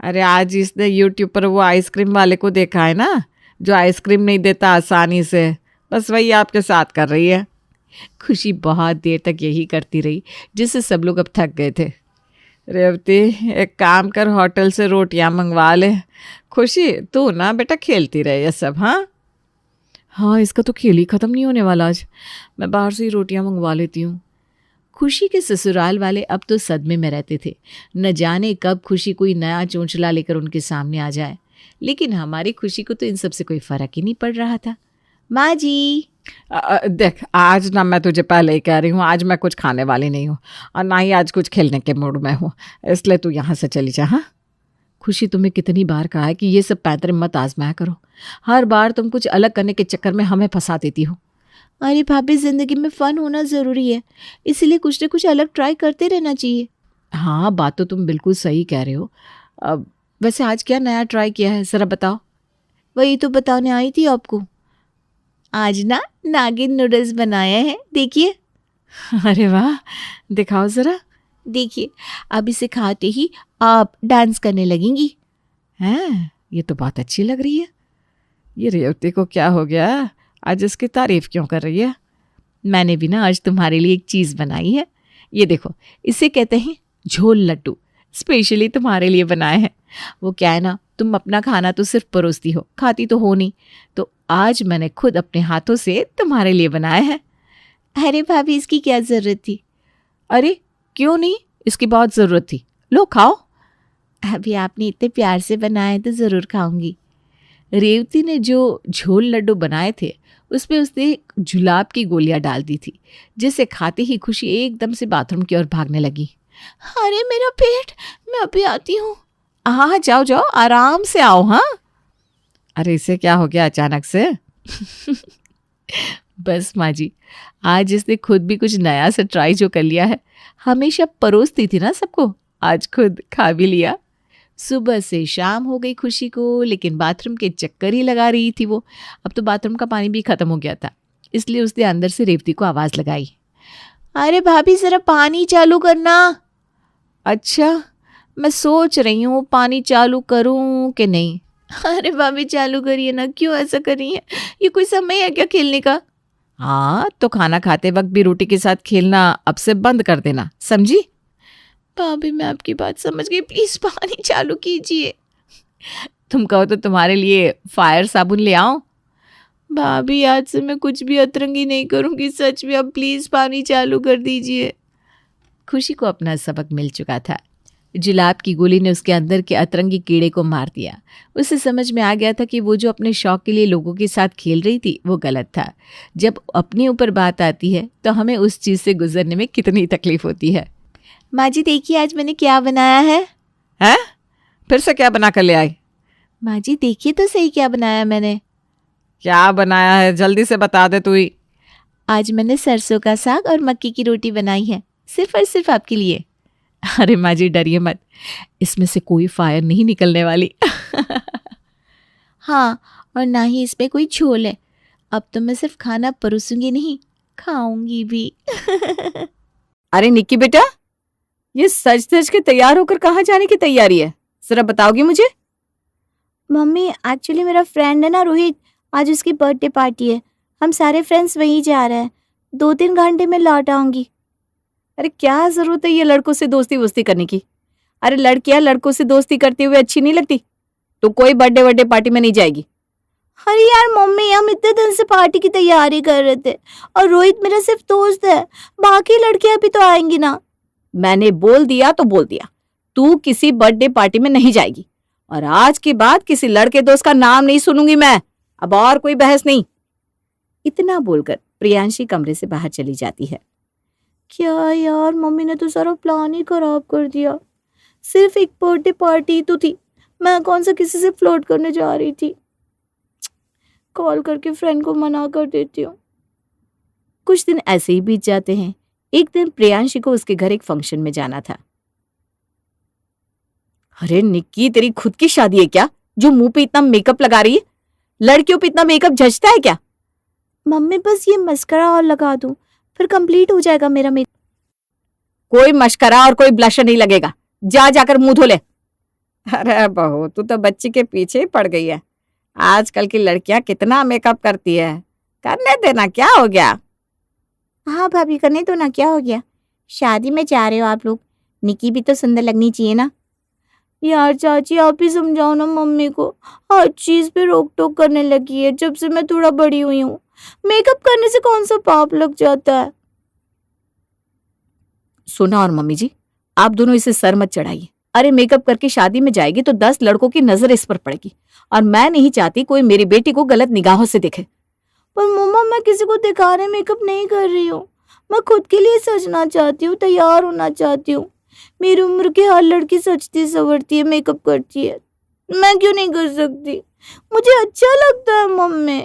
[SPEAKER 5] अरे आज इसने यूट्यूब पर वो आइसक्रीम वाले को देखा है ना, जो आइसक्रीम नहीं देता आसानी से, बस वही आपके साथ कर रही है। खुशी बहुत देर तक यही करती रही, जिससे सब लोग अब थक गए थे। रेवती, एक काम कर, होटल से रोटियां मंगवा ले। खुशी, तू ना बेटा खेलती रहे ये सब। हाँ, इसका तो खेल ही ख़त्म नहीं होने वाला आज। मैं बाहर से ही रोटियां मंगवा लेती हूँ। खुशी के ससुराल वाले अब तो सदमे में रहते थे। न जाने कब खुशी कोई नया चोंचला लेकर उनके सामने आ जाए, लेकिन हमारी खुशी को तो इन सब से कोई फ़र्क ही नहीं पड़ रहा था। माँ जी। देख, आज ना मैं तुझे पहले ही कह रही हूँ, आज मैं कुछ खाने वाली नहीं हूँ और ना ही आज कुछ खेलने के मूड में हूँ, इसलिए तू यहाँ से चली जा। हाँ खुशी, तुम्हें कितनी बार कहा है कि ये सब पैंतरे मत आजमाया करो। हर बार तुम कुछ अलग करने के चक्कर में हमें फंसा देती हो।
[SPEAKER 3] अरे भाभी, ज़िंदगी में फ़न होना ज़रूरी है, इसलिए कुछ ना कुछ अलग ट्राई करते रहना चाहिए।
[SPEAKER 5] हाँ, बात तो तुम बिल्कुल सही कह रहे हो। अब वैसे आज क्या नया ट्राई किया है, ज़रा बताओ।
[SPEAKER 3] वही तो बताने आई थी आपको। आज ना नागिन नूडल्स बनाए हैं, देखिए।
[SPEAKER 5] अरे वाह, दिखाओ ज़रा।
[SPEAKER 3] देखिए, अब इसे खाते ही आप डांस करने लगेंगी।
[SPEAKER 5] हैं, ये तो बहुत अच्छी लग रही है। ये रेवती को क्या हो गया, आज इसकी तारीफ क्यों कर रही है। मैंने भी ना आज तुम्हारे लिए एक चीज़ बनाई है। ये देखो, इसे कहते हैं झोल लड्डू, स्पेशली तुम्हारे लिए बनाए हैं। वो क्या है ना, तुम अपना खाना तो सिर्फ परोसती हो, खाती तो हो नहीं, तो आज मैंने खुद अपने हाथों से तुम्हारे लिए बनाए हैं।
[SPEAKER 3] अरे भाभी, इसकी क्या ज़रूरत थी।
[SPEAKER 5] अरे क्यों नहीं, इसकी बहुत ज़रूरत थी। लो खाओ।
[SPEAKER 3] अभी आपने इतने प्यार से बनाए तो ज़रूर खाऊंगी।
[SPEAKER 5] रेवती ने जो झोल लड्डू बनाए थे उसमें उसने जुलाब की गोलियां डाल दी थी, जिसे खाते ही खुशी एकदम से बाथरूम की ओर भागने लगी।
[SPEAKER 3] अरे मेरा पेट, मैं अभी आती हूँ।
[SPEAKER 5] हाँ, जाओ जाओ, आराम से आओ। हाँ, अरे इसे क्या हो गया अचानक से। बस माँ जी, आज इसने खुद भी कुछ नया सा ट्राई जो कर लिया है। हमेशा परोसती थी ना सबको, आज खुद खा भी लिया। सुबह से शाम हो गई खुशी को, लेकिन बाथरूम के चक्कर ही लगा रही थी वो। अब तो बाथरूम का पानी भी ख़त्म हो गया था, इसलिए उसने अंदर से रेवती को आवाज़ लगाई।
[SPEAKER 3] अरे भाभी, ज़रा पानी चालू करना।
[SPEAKER 5] अच्छा, मैं सोच रही हूँ पानी चालू करूँ कि नहीं।
[SPEAKER 3] अरे भाभी, चालू करिए ना, क्यों ऐसा कर रही हैं, ये कोई समय है क्या खेलने का।
[SPEAKER 5] हाँ, तो खाना खाते वक्त भी रोटी के साथ खेलना अब से बंद कर देना, समझी।
[SPEAKER 3] भाभी, मैं आपकी बात समझ गई, प्लीज़ पानी चालू कीजिए।
[SPEAKER 5] तुम कहो तो तुम्हारे लिए फायर साबुन ले आओ।
[SPEAKER 3] भाभी, आज से मैं कुछ भी अतरंगी नहीं करूँगी, सच में। अब प्लीज़ पानी चालू कर दीजिए।
[SPEAKER 5] खुशी को अपना सबक मिल चुका था। जुलाब की गोली ने उसके अंदर के अतरंगी कीड़े को मार दिया। उसे समझ में आ गया था कि वो जो अपने शौक के लिए लोगों के साथ खेल रही थी वो गलत था। जब अपने ऊपर बात आती है तो हमें उस चीज़ से गुजरने में कितनी तकलीफ होती है।
[SPEAKER 3] माँ जी, देखिए आज मैंने क्या बनाया है।
[SPEAKER 5] हैं? फिर से क्या बना कर ले आई।
[SPEAKER 3] माँ जी, देखिए तो सही क्या बनाया मैंने।
[SPEAKER 5] क्या बनाया है, जल्दी से बता दे तू ही।
[SPEAKER 3] आज मैंने सरसों का साग और मक्की की रोटी बनाई है, सिर्फ और सिर्फ आपके लिए।
[SPEAKER 5] अरे माँ जी, डरिए मत, इसमें से कोई फायर नहीं निकलने वाली।
[SPEAKER 3] हाँ, और ना ही इसमें कोई झोल है। अब तो मैं सिर्फ खाना परोसूंगी नहीं, खाऊंगी भी।
[SPEAKER 5] अरे निक्की बेटा, ये सज धज के तैयार होकर कहाँ जाने की तैयारी है, जरा बताओगी मुझे?
[SPEAKER 3] मम्मी एक्चुअली मेरा फ्रेंड है ना रोहित, आज उसकी बर्थडे पार्टी है। हम सारे फ्रेंड्स वहीं जा रहे हैं। 2-3 घंटे में लौट आऊंगी।
[SPEAKER 5] अरे क्या जरूरत है ये लड़कों से दोस्ती वोस्ती करने की? अरे लड़कियां लड़कों से दोस्ती करते हुए अच्छी नहीं लगती। तो कोई बर्थडे पार्टी में नहीं जाएगी।
[SPEAKER 3] अरे यार मम्मी, हम इतने दिन से पार्टी की तैयारी कर रहे थे और रोहित मेरा सिर्फ दोस्त है, बाकी लड़कियां भी तो आएंगी ना।
[SPEAKER 5] मैंने बोल दिया तो बोल दिया, तू किसी बर्थडे पार्टी में नहीं जाएगी और आज के बाद किसी लड़के दोस्त का नाम नहीं सुनूंगी मैं। अब और कोई बहस नहीं। इतना बोलकर प्रियांशी कमरे से बाहर चली जाती है।
[SPEAKER 3] क्या यार, मम्मी ने तो सारा प्लान ही खराब कर दिया। सिर्फ एक बर्थडे पार्टी तो थी, मैं कौन सा किसी से फ्लर्ट करने जा रही थी। कॉल करके फ्रेंड को मना कर देती हूँ।
[SPEAKER 5] कुछ दिन ऐसे ही बीत जाते हैं। एक दिन प्रियांशी को उसके घर एक फंक्शन में जाना था। अरे निक्की, तेरी खुद की शादी है क्या जो मुंह पे इतना मेकअप लगा रही है? लड़कियों पे इतना मेकअप जचता है क्या?
[SPEAKER 3] मम्मी बस ये मस्करा और लगा दूं, फिर कंप्लीट हो जाएगा मेरा मेकअप।
[SPEAKER 5] कोई मस्करा और कोई ब्लशर नहीं लगेगा। जाकर मुंह धो ले। अरे बहू, तू तो बच्ची के पीछे ही पड़ गई है। आजकल की लड़कियां कितना मेकअप करती है, करने देना, क्या हो गया?
[SPEAKER 3] हाँ भाभी, करने तो ना, क्या हो गया? शादी में जा रहे हो आप लोग, निकी भी तो सुंदर लगनी चाहिए ना। यार चाची, आप ही समझाओ ना मम्मी को, हर चीज पे रोक टोक करने लगी है जब से मैं थोड़ा बड़ी हुई हूँ। मेकअप करने से कौन सा पाप लग जाता है?
[SPEAKER 5] सुना और मम्मी जी, आप दोनों इसे सर मत चढ़ाइए। अरे मेकअप करके शादी में जाएगी तो 10 लड़कों की नजर इस पर पड़ेगी और मैं नहीं चाहती कोई मेरी बेटी को गलत निगाहों से देखे।
[SPEAKER 3] पर मम्मा, मैं किसी को दिखाने मेकअप नहीं कर रही हूँ। मैं खुद के लिए सजना चाहती हूँ, तैयार होना चाहती हूँ। मेरी उम्र की हर लड़की सजती संवरती है, मेकअप करती है, मैं क्यों नहीं कर सकती? मुझे अच्छा लगता है मम्मी।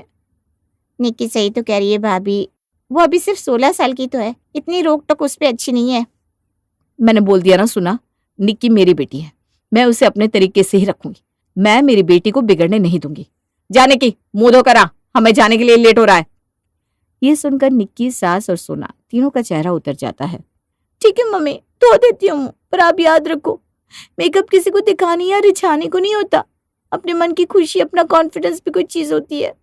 [SPEAKER 3] निक्की सही तो कह रही है भाभी, वो अभी सिर्फ 16 साल की तो है, इतनी रोक टोक उस पर अच्छी नहीं है।
[SPEAKER 5] मैंने बोल दिया ना, सुना? निक्की मेरी बेटी है, मैं उसे अपने तरीके से ही रखूंगी। मैं मेरी बेटी को बिगड़ने नहीं दूंगी। जाने की, मुंह धो कर आ, हमें जाने के लिए लेट हो रहा है। ये सुनकर निक्की, सास और सोना तीनों का चेहरा उतर जाता है।
[SPEAKER 3] ठीक है मम्मी, धो देती हूँ, पर आप याद रखो, मेकअप किसी को दिखाने या रिझाने को नहीं होता। अपने मन की खुशी, अपना कॉन्फिडेंस भी कोई चीज होती है।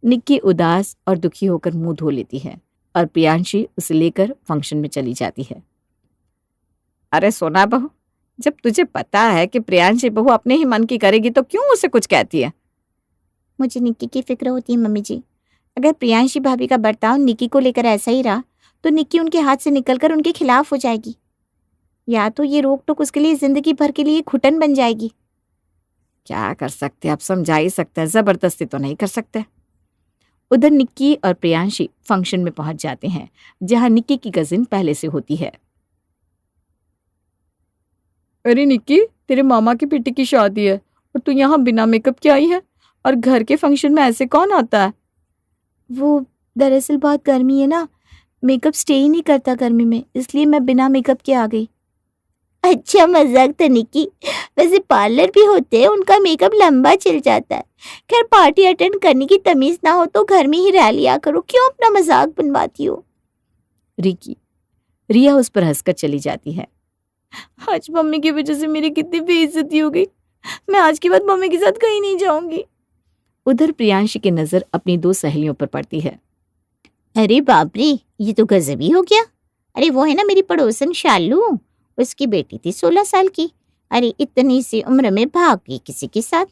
[SPEAKER 5] निक्की उदास और दुखी होकर मुंह धो लेती है और प्रियांशी उसे लेकर फंक्शन में चली जाती है। अरे सोना बहू, जब तुझे पता है कि प्रियांशी बहू अपने ही मन की करेगी तो क्यों उसे कुछ कहती है?
[SPEAKER 3] मुझे निक्की की फिक्र होती है मम्मी जी। अगर प्रियांशी भाभी का बर्ताव निक्की को लेकर ऐसा ही रहा तो निक्की उनके हाथ से निकलकर उनके खिलाफ हो जाएगी, या तो ये रोक टोक उसके लिए जिंदगी भर के लिए घुटन बन जाएगी।
[SPEAKER 5] क्या कर सकते, आप समझा ही सकते हैं, जबरदस्ती तो नहीं कर सकते। उधर निक्की और प्रियांशी फंक्शन में पहुंच जाते हैं जहां निक्की की कजिन पहले से होती है। अरे निक्की, तेरे मामा की बेटी की शादी है और तू यहाँ बिना मेकअप के आई है, और घर के फंक्शन में ऐसे कौन आता है?
[SPEAKER 3] वो दरअसल बहुत गर्मी है ना, मेकअप स्टे ही नहीं करता गर्मी में, इसलिए मैं बिना मेकअप के आ गई। अच्छा मजाक था निक्की, वैसे पार्लर भी होते हैं, उनका मेकअप लंबा चल जाता है। खैर, पार्टी अटेंड करने की तमीज ना हो तो घर में ही रह लिया करो, क्यों अपना मजाक बनवाती हो?
[SPEAKER 5] रिया उस पर हंसकर चली जाती है।
[SPEAKER 3] आज मम्मी की वजह से मेरी कितनी बेइज्जती हो गई, मैं आज के बाद मम्मी के साथ कहीं नहीं जाऊंगी।
[SPEAKER 5] उधर प्रियांशी की नजर अपनी 2 सहेलियों पर पड़ती है।
[SPEAKER 3] अरे बाप रे, ये तो गजब ही हो गया। अरे वो है ना मेरी पड़ोसन शालू, उसकी बेटी थी 16 साल की। अरे इतनी सी उम्र में भाग गई किसी के साथ।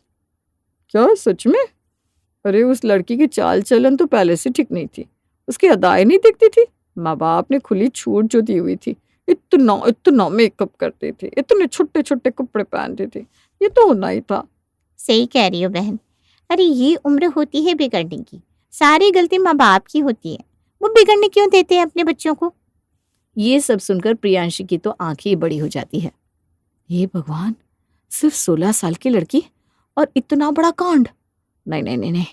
[SPEAKER 2] क्या सच में? अरे उस लड़की की चाल चलन तो पहले से ठीक नहीं थी, उसकी अदाएं नहीं दिखती थी। माँ बाप ने खुली छूट जो दी हुई थी, इतना मेकअप करते थे, इतने छोटे छोटे कपड़े पहनते थे, ये तो होना ही था।
[SPEAKER 3] सही कह रही हो बहन। अरे ये उम्र होती है बिगड़ने की, सारी गलती माँ बाप की होती है, वो बिगड़ने क्यों देते हैं अपने बच्चों को?
[SPEAKER 5] ये सब सुनकर प्रियांशी की तो आंखें बड़ी हो जाती है। हे भगवान, सिर्फ 16 साल की लड़की और इतना बड़ा कांड। नहीं नहीं नहीं नहीं,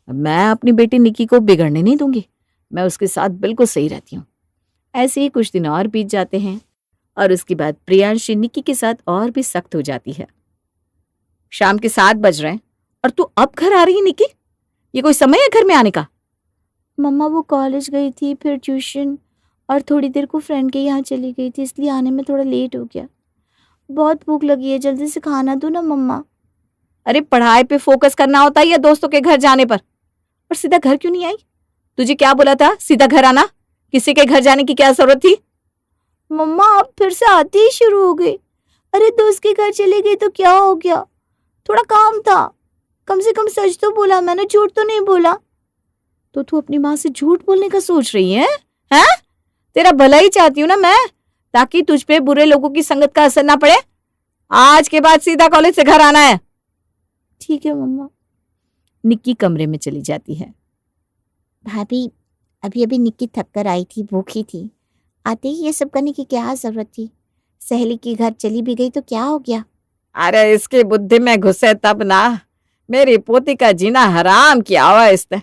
[SPEAKER 5] मैं अपनी बेटी निक्की को बिगड़ने नहीं दूंगी, मैं उसके साथ बिल्कुल सही रहती हूँ। ऐसे ही कुछ दिन और बीत जाते हैं और उसके बाद प्रियांशी निक्की के साथ और भी सख्त हो जाती है। शाम के 7 बज रहे हैं और तू अब घर आ रही है निक्की? ये कोई समय है घर में आने का?
[SPEAKER 3] मम्मा वो कॉलेज गई थी, फिर ट्यूशन, और थोड़ी देर को फ्रेंड के यहाँ चली गई थी, इसलिए आने में थोड़ा लेट हो गया। बहुत भूख लगी है, जल्दी से खाना दो ना मम्मा।
[SPEAKER 1] अरे पढ़ाई पे फोकस करना होता है या दोस्तों के घर जाने पर? और सीधा घर क्यों नहीं आई? तुझे क्या बोला था सीधा घर आना? किसी के घर जाने की क्या जरूरत थी?
[SPEAKER 3] मम्मा आप फिर से आते ही शुरू हो गए। अरे दोस्त के घर चले गई तो क्या हो गया, थोड़ा काम था। कम से कम सच तो बोला मैंने, झूठ तो नहीं बोला।
[SPEAKER 1] तो तू अपनी माँ से झूठ बोलने का सोच रही है? हैं? तेरा भला ही चाहती हूँ ना मैं, ताकि तुझ पे बुरे लोगों की संगत का असर ना पड़े। आज के बाद सीधा कॉलेज से घर आना है।
[SPEAKER 3] ठीक है मम्मा।
[SPEAKER 1] निक्की कमरे में चली जाती है।
[SPEAKER 3] भाभी अभी अभी निक्की थक कर आई थी, भूखी थी, आते ही ये सब करने की क्या जरूरत थी। सहेली के घर चली भी गई तो क्या हो गया।
[SPEAKER 5] अरे इसकी बुद्धि में घुसे तब ना। मेरी पोती का जीना हराम किया हुआ इसने,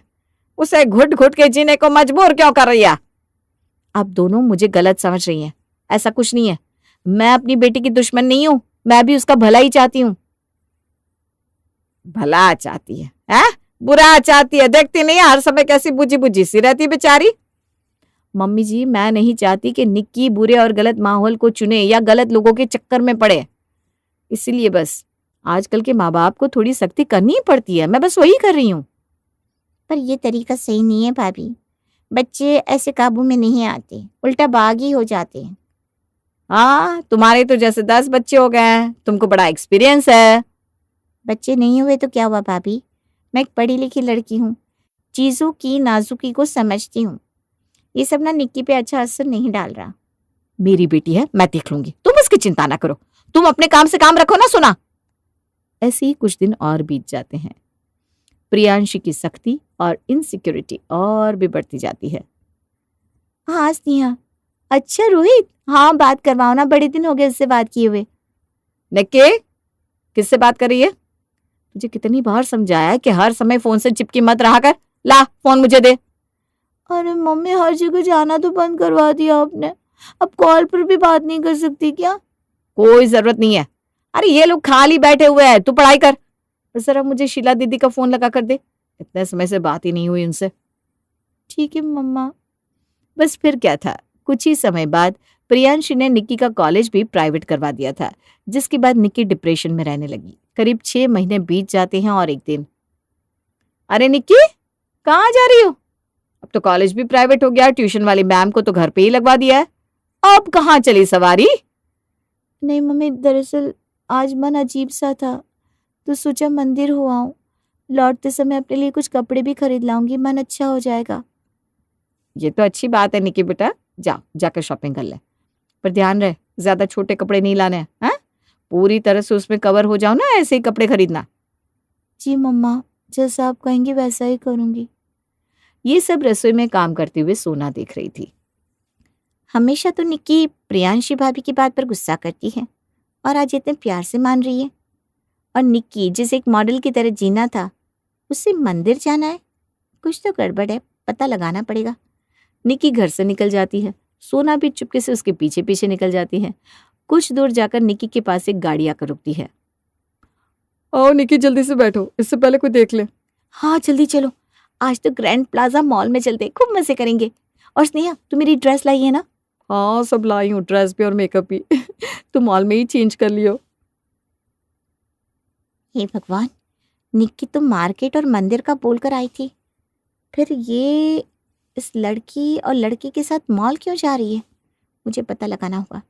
[SPEAKER 5] उसे घुट घुट के जीने को मजबूर क्यों कर रही है?
[SPEAKER 1] आप दोनों मुझे गलत समझ रही हैं। ऐसा कुछ नहीं है। मैं अपनी बेटी की दुश्मन नहीं हूं, मैं भी उसका भला ही चाहती हूँ।
[SPEAKER 5] भला चाहती है, हैं? बुरा चाहती है। देखती नहीं है हर समय कैसी बुझी बुझी सी रहती बेचारी।
[SPEAKER 1] मम्मी जी, मैं नहीं चाहती कि निक्की बुरे और गलत माहौल को चुने या गलत लोगों के चक्कर में पड़े। इसीलिए बस आजकल के माँ बाप को थोड़ी सख्ती करनी ही पड़ती है। मैं बस वही कर रही हूँ।
[SPEAKER 3] पर ये तरीका सही नहीं है भाभी, बच्चे ऐसे काबू में नहीं आते, उल्टा बागी हो जाते हैं।
[SPEAKER 1] हाँ, तुम्हारे तो जैसे 10 बच्चे हो गए हैं, तुमको बड़ा एक्सपीरियंस है।
[SPEAKER 3] बच्चे नहीं हुए तो क्या हुआ भाभी, मैं एक पढ़ी लिखी लड़की हूँ, चीज़ों की नाजुकी को समझती हूँ। ये सब ना निक्की पे अच्छा असर नहीं डाल रहा।
[SPEAKER 1] मेरी बेटी है, मैं देख लूंगी, तुम उसकी चिंता ना करो। तुम अपने काम से काम रखो ना, सुना। ऐसे ही कुछ दिन और बीत जाते हैं। प्रियांशी की सख्ती और इनसिक्योरिटी और भी बढ़ती जाती है।
[SPEAKER 3] हाँ स्नेहा। अच्छा रोहित, हाँ बात करवाओ ना, बड़े दिन हो गए उससे बात किए हुए।
[SPEAKER 1] निक्की, किससे बात कर रही है? तुझे कितनी बार समझाया है कि हर समय फोन से चिपकी मत रहा कर। ला फोन मुझे दे।
[SPEAKER 3] अरे मम्मी, हर जगह जाना तो बंद करवा दिया आपने, अब कॉल पर भी बात नहीं कर सकती क्या?
[SPEAKER 1] कोई जरूरत नहीं है। अरे ये लोग खाली बैठे हुए हैं, तू पढ़ाई कर। और जरा मुझे शीला दीदी का फोन लगा कर दे, इतने समय से बात ही नहीं हुई उनसे।
[SPEAKER 3] ठीक है मम्मा।
[SPEAKER 1] बस फिर क्या था, कुछ ही समय बाद प्रियांशी ने निक्की का कॉलेज भी प्राइवेट करवा दिया था, जिसके बाद निक्की डिप्रेशन में रहने लगी। करीब 6 महीने बीत जाते हैं और एक दिन, अरे निक्की, कहाँ जा रही हो? अब तो कॉलेज भी प्राइवेट हो गया, ट्यूशन वाली मैम को तो घर पे ही लगवा दिया है। अब कहाँ चली सवारी?
[SPEAKER 3] नहीं मम्मी, दरअसल आज मन अजीब सा था तो सोचा मंदिर हो आऊं। लौटते समय अपने लिए कुछ कपड़े भी खरीद लाऊंगी, मन अच्छा हो जाएगा।
[SPEAKER 1] ये तो अच्छी बात है निक्की बेटा, जा जाकर शॉपिंग कर ले। पर ध्यान रहे, ज्यादा छोटे कपड़े नहीं लाने हैं। पूरी तरह से उसमें कवर हो जाओ ना, ऐसे ही कपड़े खरीदना।
[SPEAKER 3] जी मम्मा, जैसा आप कहेंगी वैसा ही करूंगी।
[SPEAKER 1] ये सब रसोई में काम करते हुए सोना देख रही थी।
[SPEAKER 3] हमेशा तो निक्की प्रियांशी भाभी की बात पर गुस्सा करती है और आज इतने प्यार से मान रही है। और निक्की जिसे एक मॉडल की तरह जीना था, उससे मंदिर जाना है। कुछ तो गड़बड़ है, पता लगाना पड़ेगा।
[SPEAKER 1] निक्की घर से निकल जाती है। सोना भी चुपके से उसके पीछे पीछे निकल जाती है। कुछ दूर जाकर निक्की के पास एक गाड़ी आकर रुकती है।
[SPEAKER 2] आओ निकी, जल्दी से बैठो, इससे पहले कोई देख ले।
[SPEAKER 3] हाँ जल्दी चलो, आज तो ग्रैंड प्लाजा मॉल में चलते, खूब मजे करेंगे। और स्नेहा, तू मेरी ड्रेस लाई है ना?
[SPEAKER 2] हाँ सब लाई हूँ, ड्रेस भी और मेकअप भी। तुम मॉल में ही चेंज कर लियो।
[SPEAKER 3] हे भगवान, निक्की तो मार्केट और मंदिर का बोलकर आई थी, फिर ये इस लड़की और लड़के के साथ मॉल क्यों जा रही है? मुझे पता लगाना होगा।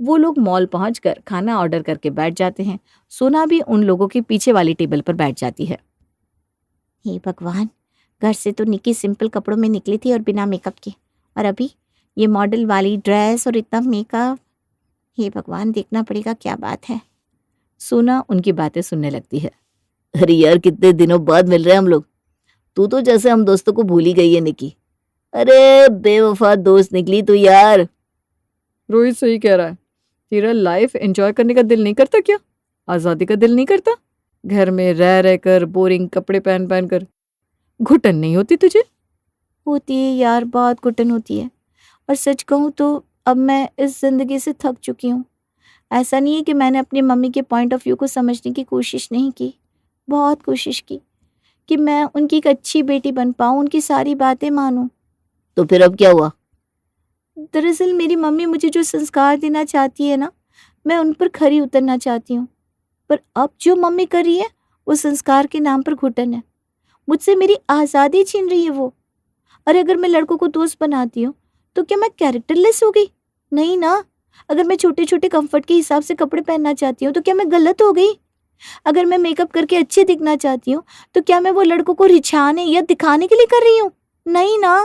[SPEAKER 1] वो लोग मॉल पहुंचकर खाना ऑर्डर करके बैठ जाते हैं। सोना भी उन लोगों के पीछे वाली टेबल पर बैठ जाती है।
[SPEAKER 3] हे भगवान, घर से तो निक्की सिंपल कपड़ों में निकली थी और बिना मेकअप के, और अभी ये मॉडल वाली ड्रेस और इतना मेकअप। हे भगवान, देखना पड़ेगा क्या बात है।
[SPEAKER 1] सोना उनकी बातें सुनने लगती है।
[SPEAKER 4] अरे यार, कितने दिनों बाद मिल रहे हैं हम लोग। तू तो जैसे हम दोस्तों को भूल ही गई है निकी। अरे बेवफा दोस्त निकली तू यार।
[SPEAKER 2] रोहित सही कह रहा है, तेरा लाइफ एंजॉय करने का दिल नहीं करता क्या? आज़ादी का दिल नहीं करता? घर में रह रह कर, बोरिंग कपड़े पहन पहन कर घुटन नहीं होती तुझे?
[SPEAKER 3] होती है यार, बहुत घुटन होती है। और सच कहूँ तो अब मैं इस ज़िंदगी से थक चुकी हूँ। ऐसा नहीं है कि मैंने अपनी मम्मी के पॉइंट ऑफ व्यू को समझने की कोशिश नहीं की, बहुत कोशिश की कि मैं उनकी एक अच्छी बेटी बन पाऊँ, उनकी सारी बातें मानूं।
[SPEAKER 4] तो फिर अब क्या हुआ?
[SPEAKER 3] दरअसल मेरी मम्मी मुझे जो संस्कार देना चाहती है ना, मैं उन पर खरी उतरना चाहती हूँ। पर अब जो मम्मी कर रही है वो संस्कार के नाम पर घुटन है। मुझसे मेरी आज़ादी छीन रही है वो। अरे अगर मैं लड़कों को दोस्त बनाती हूँ तो क्या मैं कैरेक्टरलेस हो गई? नहीं ना। अगर मैं छोटे छोटे कंफर्ट के हिसाब से कपड़े पहनना चाहती हूँ तो क्या मैं गलत हो गई? अगर मैं मेकअप करके अच्छी दिखना चाहती हूँ तो क्या मैं वो लड़कों को रिझाने या दिखाने के लिए कर रही हूँ? नहीं ना।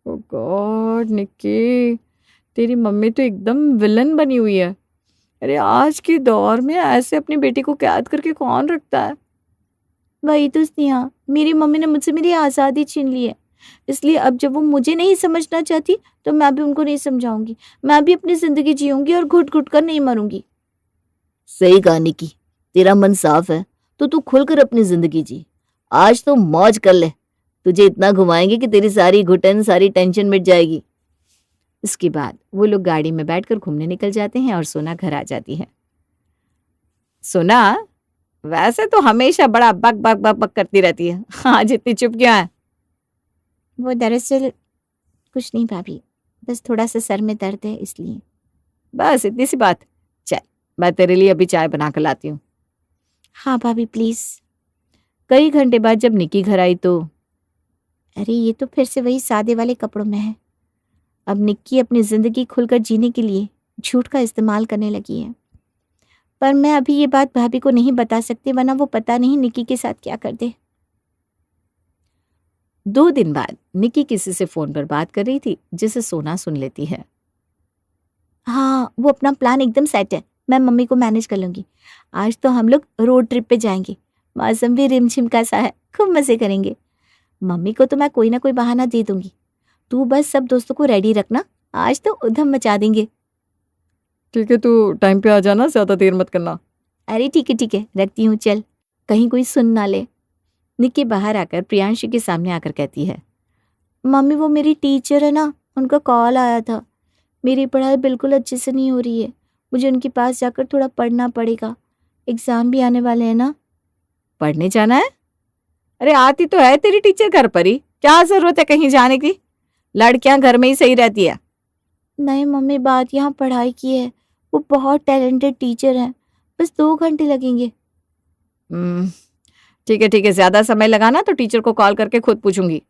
[SPEAKER 5] ओ गॉड निक्की, तेरी मम्मी तो एकदम विलन बनी हुई है। अरे आज के दौर में ऐसे अपनी बेटी को कैद करके कौन रखता है?
[SPEAKER 3] वही तो स्नेहा, मेरी मम्मी ने मुझसे मेरी आज़ादी छीन ली है। इसलिए अब जब वो मुझे नहीं समझना चाहती तो मैं भी उनको नहीं समझाऊंगी। मैं भी अपनी जिंदगी जीऊंगी और घुट घुट कर नहीं मरूंगी।
[SPEAKER 4] सही कहा निकी, तेरा मन साफ है तो तू खुलकर अपनी जिंदगी जी। आज तो मौज कर ले, तुझे इतना घुमाएंगे कि तेरी सारी घुटन सारी टेंशन मिट जाएगी।
[SPEAKER 1] इसके बाद वो लोग गाड़ी में बैठकर घूमने निकल जाते हैं और सोना घर आ जाती है। सोना, वैसे तो हमेशा बड़ा बक बक बक बक करती रहती है, आज इतनी चुप क्यों है?
[SPEAKER 3] वो दरअसल कुछ नहीं भाभी, बस थोड़ा सा सर में दर्द है इसलिए।
[SPEAKER 1] बस इतनी सी बात? चल मैं तेरे लिए अभी चाय बना कर लाती हूँ।
[SPEAKER 3] हाँ भाभी प्लीज।
[SPEAKER 1] कई घंटे बाद जब निकी घर आई तो
[SPEAKER 3] अरे ये तो फिर से वही सादे वाले कपड़ों में है। अब निक्की अपनी जिंदगी खुलकर जीने के लिए झूठ का इस्तेमाल करने लगी है। पर मैं अभी ये बात भाभी को नहीं बता सकती, वरना वो पता नहीं निक्की के साथ क्या कर दे।
[SPEAKER 1] 2 दिन बाद निकी किसी से फोन पर बात कर रही थी जिसे सोना सुन लेती है।
[SPEAKER 3] हाँ, वो अपना प्लान एकदम सेट है। मैं मम्मी को मैनेज कर लूंगी। आज तो हम लोग रोड ट्रिप पे जाएंगे। मौसम भी रिमझिम का सा है, खूब मजे करेंगे। मम्मी को तो मैं कोई ना कोई बहाना दे दूंगी। तू बस सब दोस्तों को रेडी रखना, आज तो उधम मचा देंगे।
[SPEAKER 2] ठीक है, तू टाइम पे आ जाना, ज्यादा देर मत करना।
[SPEAKER 3] अरे ठीक है, रखती हूँ, चल, कहीं कोई सुन ना ले।
[SPEAKER 1] निक्की बाहर आकर प्रियांशी के सामने आकर कहती है,
[SPEAKER 3] मम्मी वो मेरी टीचर है ना, उनका कॉल आया था। मेरी पढ़ाई बिल्कुल अच्छे से नहीं हो रही है। मुझे उनके पास जाकर थोड़ा पढ़ना पड़ेगा। एग्जाम भी आने वाले हैं ना।
[SPEAKER 1] पढ़ने जाना है? अरे आती तो है तेरी टीचर घर पर ही, क्या जरूरत है कहीं जाने की? लड़कियां घर में ही सही रहती है।
[SPEAKER 3] नहीं मम्मी, बात यहाँ पढ़ाई की है। वो बहुत टैलेंटेड टीचर हैं। बस 2 घंटे लगेंगे।
[SPEAKER 1] ठीक है, ज्यादा समय लगाना तो टीचर को कॉल करके खुद पूछूंगी।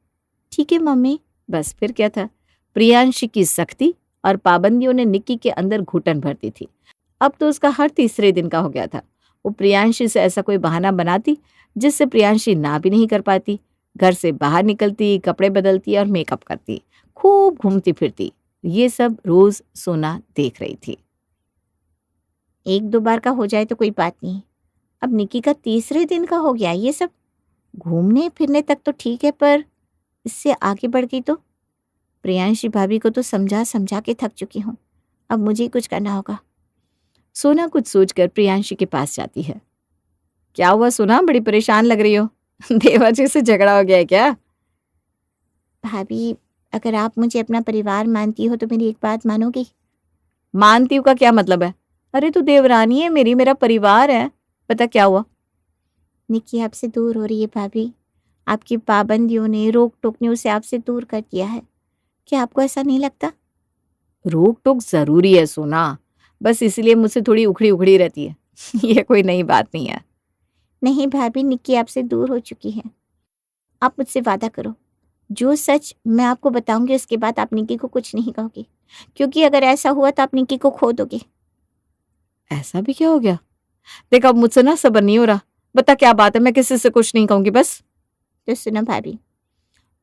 [SPEAKER 3] ठीक है मम्मी।
[SPEAKER 1] बस फिर क्या था, प्रियांशी की सख्ती और पाबंदियों ने निक्की के अंदर घुटन भर दी थी। अब तो उसका हर तीसरे दिन का हो गया था। वो प्रियांशी से ऐसा कोई बहाना बनाती जिससे प्रियांशी ना भी नहीं कर पाती। घर से बाहर निकलती, कपड़े बदलती और मेकअप करती, खूब घूमती फिरती। ये सब रोज सोना देख रही थी।
[SPEAKER 3] 1-2 बार का हो जाए तो कोई बात नहीं। अब निक्की का तीसरे दिन का हो गया ये सब। घूमने फिरने तक तो ठीक है, पर इससे आगे बढ़ गई तो प्रियांशी भाभी को तो समझा समझा के थक चुकी हूँ। अब मुझे ही कुछ करना होगा।
[SPEAKER 1] सोना कुछ सोचकर प्रियांशी के पास जाती है। क्या हुआ सोना, बड़ी परेशान लग रही हो? देवर जी से झगड़ा हो गया है क्या?
[SPEAKER 3] भाभी, अगर आप मुझे अपना परिवार मानती हो तो मेरी एक बात मानोगी?
[SPEAKER 1] मानती हूँ का क्या मतलब है? अरे तू देवरानी है मेरी, मेरा परिवार है। पता क्या हुआ?
[SPEAKER 3] निक्की आपसे दूर हो रही है भाभी। आपकी पाबंदियों ने, रोक टोक ने उसे आपसे दूर कर दिया है। क्या आपको ऐसा नहीं लगता?
[SPEAKER 1] रोक टोक जरूरी है सोना, बस इसलिए मुझसे थोड़ी उखड़ी उखड़ी रहती है। ये कोई नई बात नहीं है।
[SPEAKER 3] नहीं भाभी, निक्की आपसे दूर हो चुकी है। आप मुझसे वादा करो, जो सच मैं आपको बताऊंगी उसके बाद आप निक्की को कुछ नहीं कहोगे, क्योंकि अगर ऐसा हुआ तो आप निक्की को खो दोगे।
[SPEAKER 1] ऐसा भी क्या हो गया? देख अब मुझसे ना सब्र नहीं हो रहा, बता क्या बात है। मैं किसी से कुछ नहीं कहूंगी बस।
[SPEAKER 3] तो सुनो भाभी।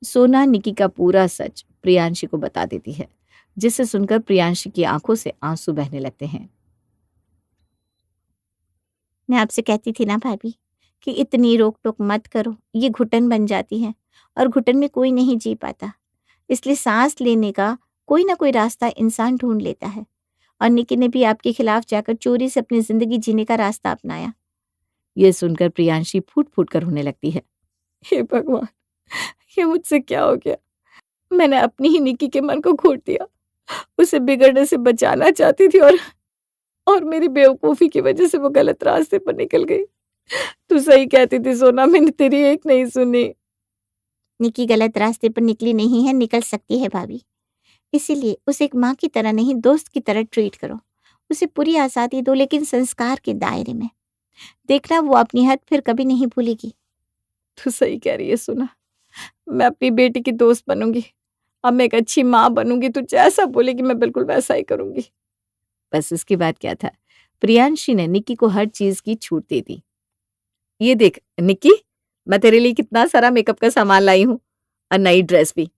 [SPEAKER 1] सोना निक्की का पूरा सच प्रियांशी को बता देती है, जिसे सुनकर प्रियांशी की आंखों से आंसू बहने लगते हैं।
[SPEAKER 3] मैं आपसे कहती थी ना भाभी कि इतनी रोक टोक मत करो, ये घुटन बन जाती है और घुटन में कोई नहीं जी पाता। इसलिए सांस लेने का कोई ना कोई रास्ता इंसान ढूंढ लेता है। और निक्की ने भी आपके खिलाफ जाकर चोरी से अपनी जिंदगी जीने का रास्ता अपनाया।
[SPEAKER 1] ये सुनकर प्रियांशी फूट फूट कर रोने लगती है। हे भगवान, ये मुझसे क्या हो गया? मैंने अपनी ही निक्की के मन को घोट दिया। उसे बिगड़ने से बचाना चाहती थी और मेरी बेवकूफी की वजह से वो गलत रास्ते पर निकल गई। तू सही कहती थी सोना, मैंने तेरी एक नहीं सुनी।
[SPEAKER 3] निक्की गलत रास्ते पर निकली नहीं है, निकल सकती है भाभी। इसीलिए उसे एक माँ की तरह नहीं, दोस्त की तरह ट्रीट करो। उसे पूरी आज़ादी दो, लेकिन संस्कार के दायरे में। देखना, वो अपनी हद फिर कभी नहीं भूलेगी।
[SPEAKER 5] तू सही कह रही है सुना, मैं अपनी बेटी की दोस्त बनूंगी। अब मैं एक अच्छी माँ बनूंगी, तू जैसा बोलेगी मैं बिल्कुल वैसा ही करूंगी। बस उसके बाद क्या था, प्रियांशी ने निक्की को हर चीज की छूट दे दी। ये देख निक्की, मैं तेरे लिए कितना सारा मेकअप का सामान लाई हूँ, और नई ड्रेस भी।